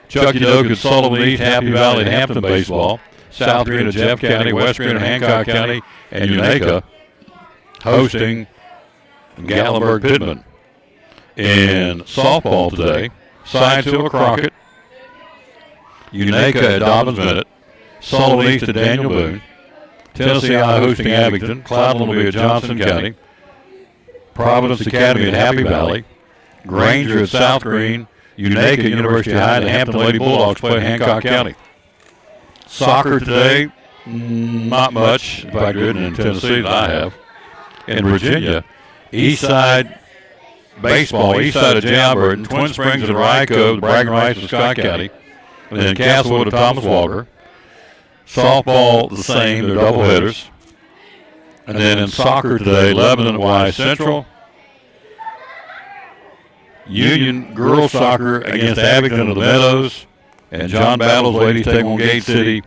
Chucky Doak at Sullivan East, Happy Valley at Hampton baseball. South Green at Jeff County, West Green at Hancock County, and Unaka hosting Gatlinburg-Pittman. In softball today, Science Hill at Crockett, Unaka at Dobbins Bennett, Sullivan East at Daniel Boone, Tennessee High hosting Abington, Cloudland will be at Johnson County, Providence Academy at Happy Valley, Granger at South Green, Unaka at University High, and the Hampton Lady Bulldogs play at Hancock County. Soccer today, not much. In fact, there isn't in Tennessee that I have. In Virginia, Eastside baseball, Eastside at Jalberton, Twin Springs at Ryco, the Bragging Rights of Scott County, and then Castlewood at Thomas Walker. Softball, the same, they're doubleheaders. And then in soccer today, Lebanon at Wise Central. Union girls soccer against Abington of the Meadows. And John Battle's ladies take on Gate City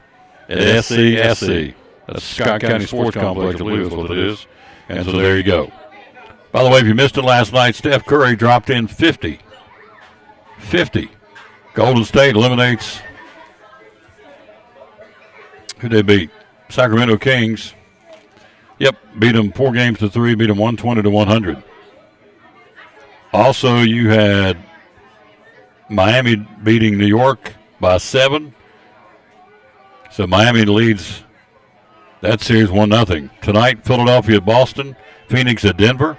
at SCSC. That's Scott County Sports Complex, I believe is what it is. And so there you go. By the way, if you missed it last night, Steph Curry dropped in 50. 50. Golden State eliminates, who'd they beat? Sacramento Kings. Yep, beat them 4-3, beat them 120-100. Also, you had Miami beating New York by 7. So Miami leads that series 1-0. Tonight, Philadelphia at Boston, Phoenix at Denver.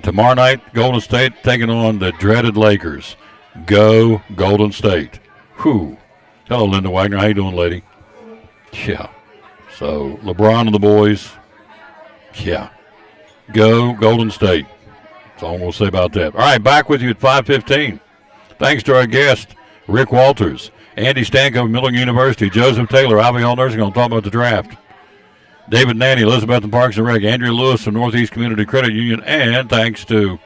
Tomorrow night, Golden State taking on the dreaded Lakers. Go Golden State. Whew. Hello, Linda Wagner. How you doing, lady? Yeah. So LeBron and the boys. Yeah. Go Golden State. That's all I'm going to say about that. All right, back with you at 5:15. Thanks to our guest, Rick Walters, Andy Stanko of Millard University, Joseph Taylor, Ivy Hall Nursing Home, talking about the draft. David Nanny, Elizabeth and Parks and Rec, Andrea Lewis from Northeast Community Credit Union, and thanks to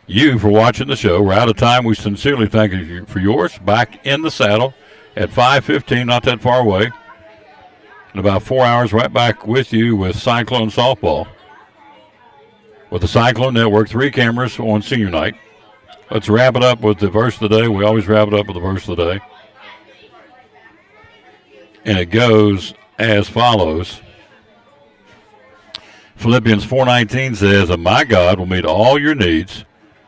you for watching the show. We're out of time. We sincerely thank you for yours. Back in the saddle at 5:15, not that far away. In about 4 hours, right back with you with Cyclone Softball. With the Cyclone Network, 3 cameras on senior night. Let's wrap it up with the verse of the day. We always wrap it up with the verse of the day. And it goes as follows. Philippians 4:19 says, "And my God will meet all your needs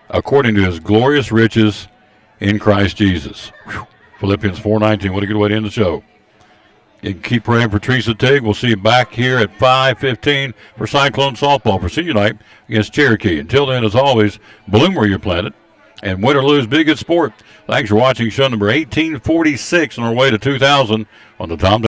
according to his glorious riches in Christ Jesus." Whew. Philippians 4:19. What a good way to end the show. You can keep praying for Teresa Tigg. We'll see you back here at 5:15 for Cyclone Softball for senior night against Cherokee. Until then, as always, bloom where you're planted, and win or lose, be a good sport. Thanks for watching show number 1846 on our way to 2000 on the Tom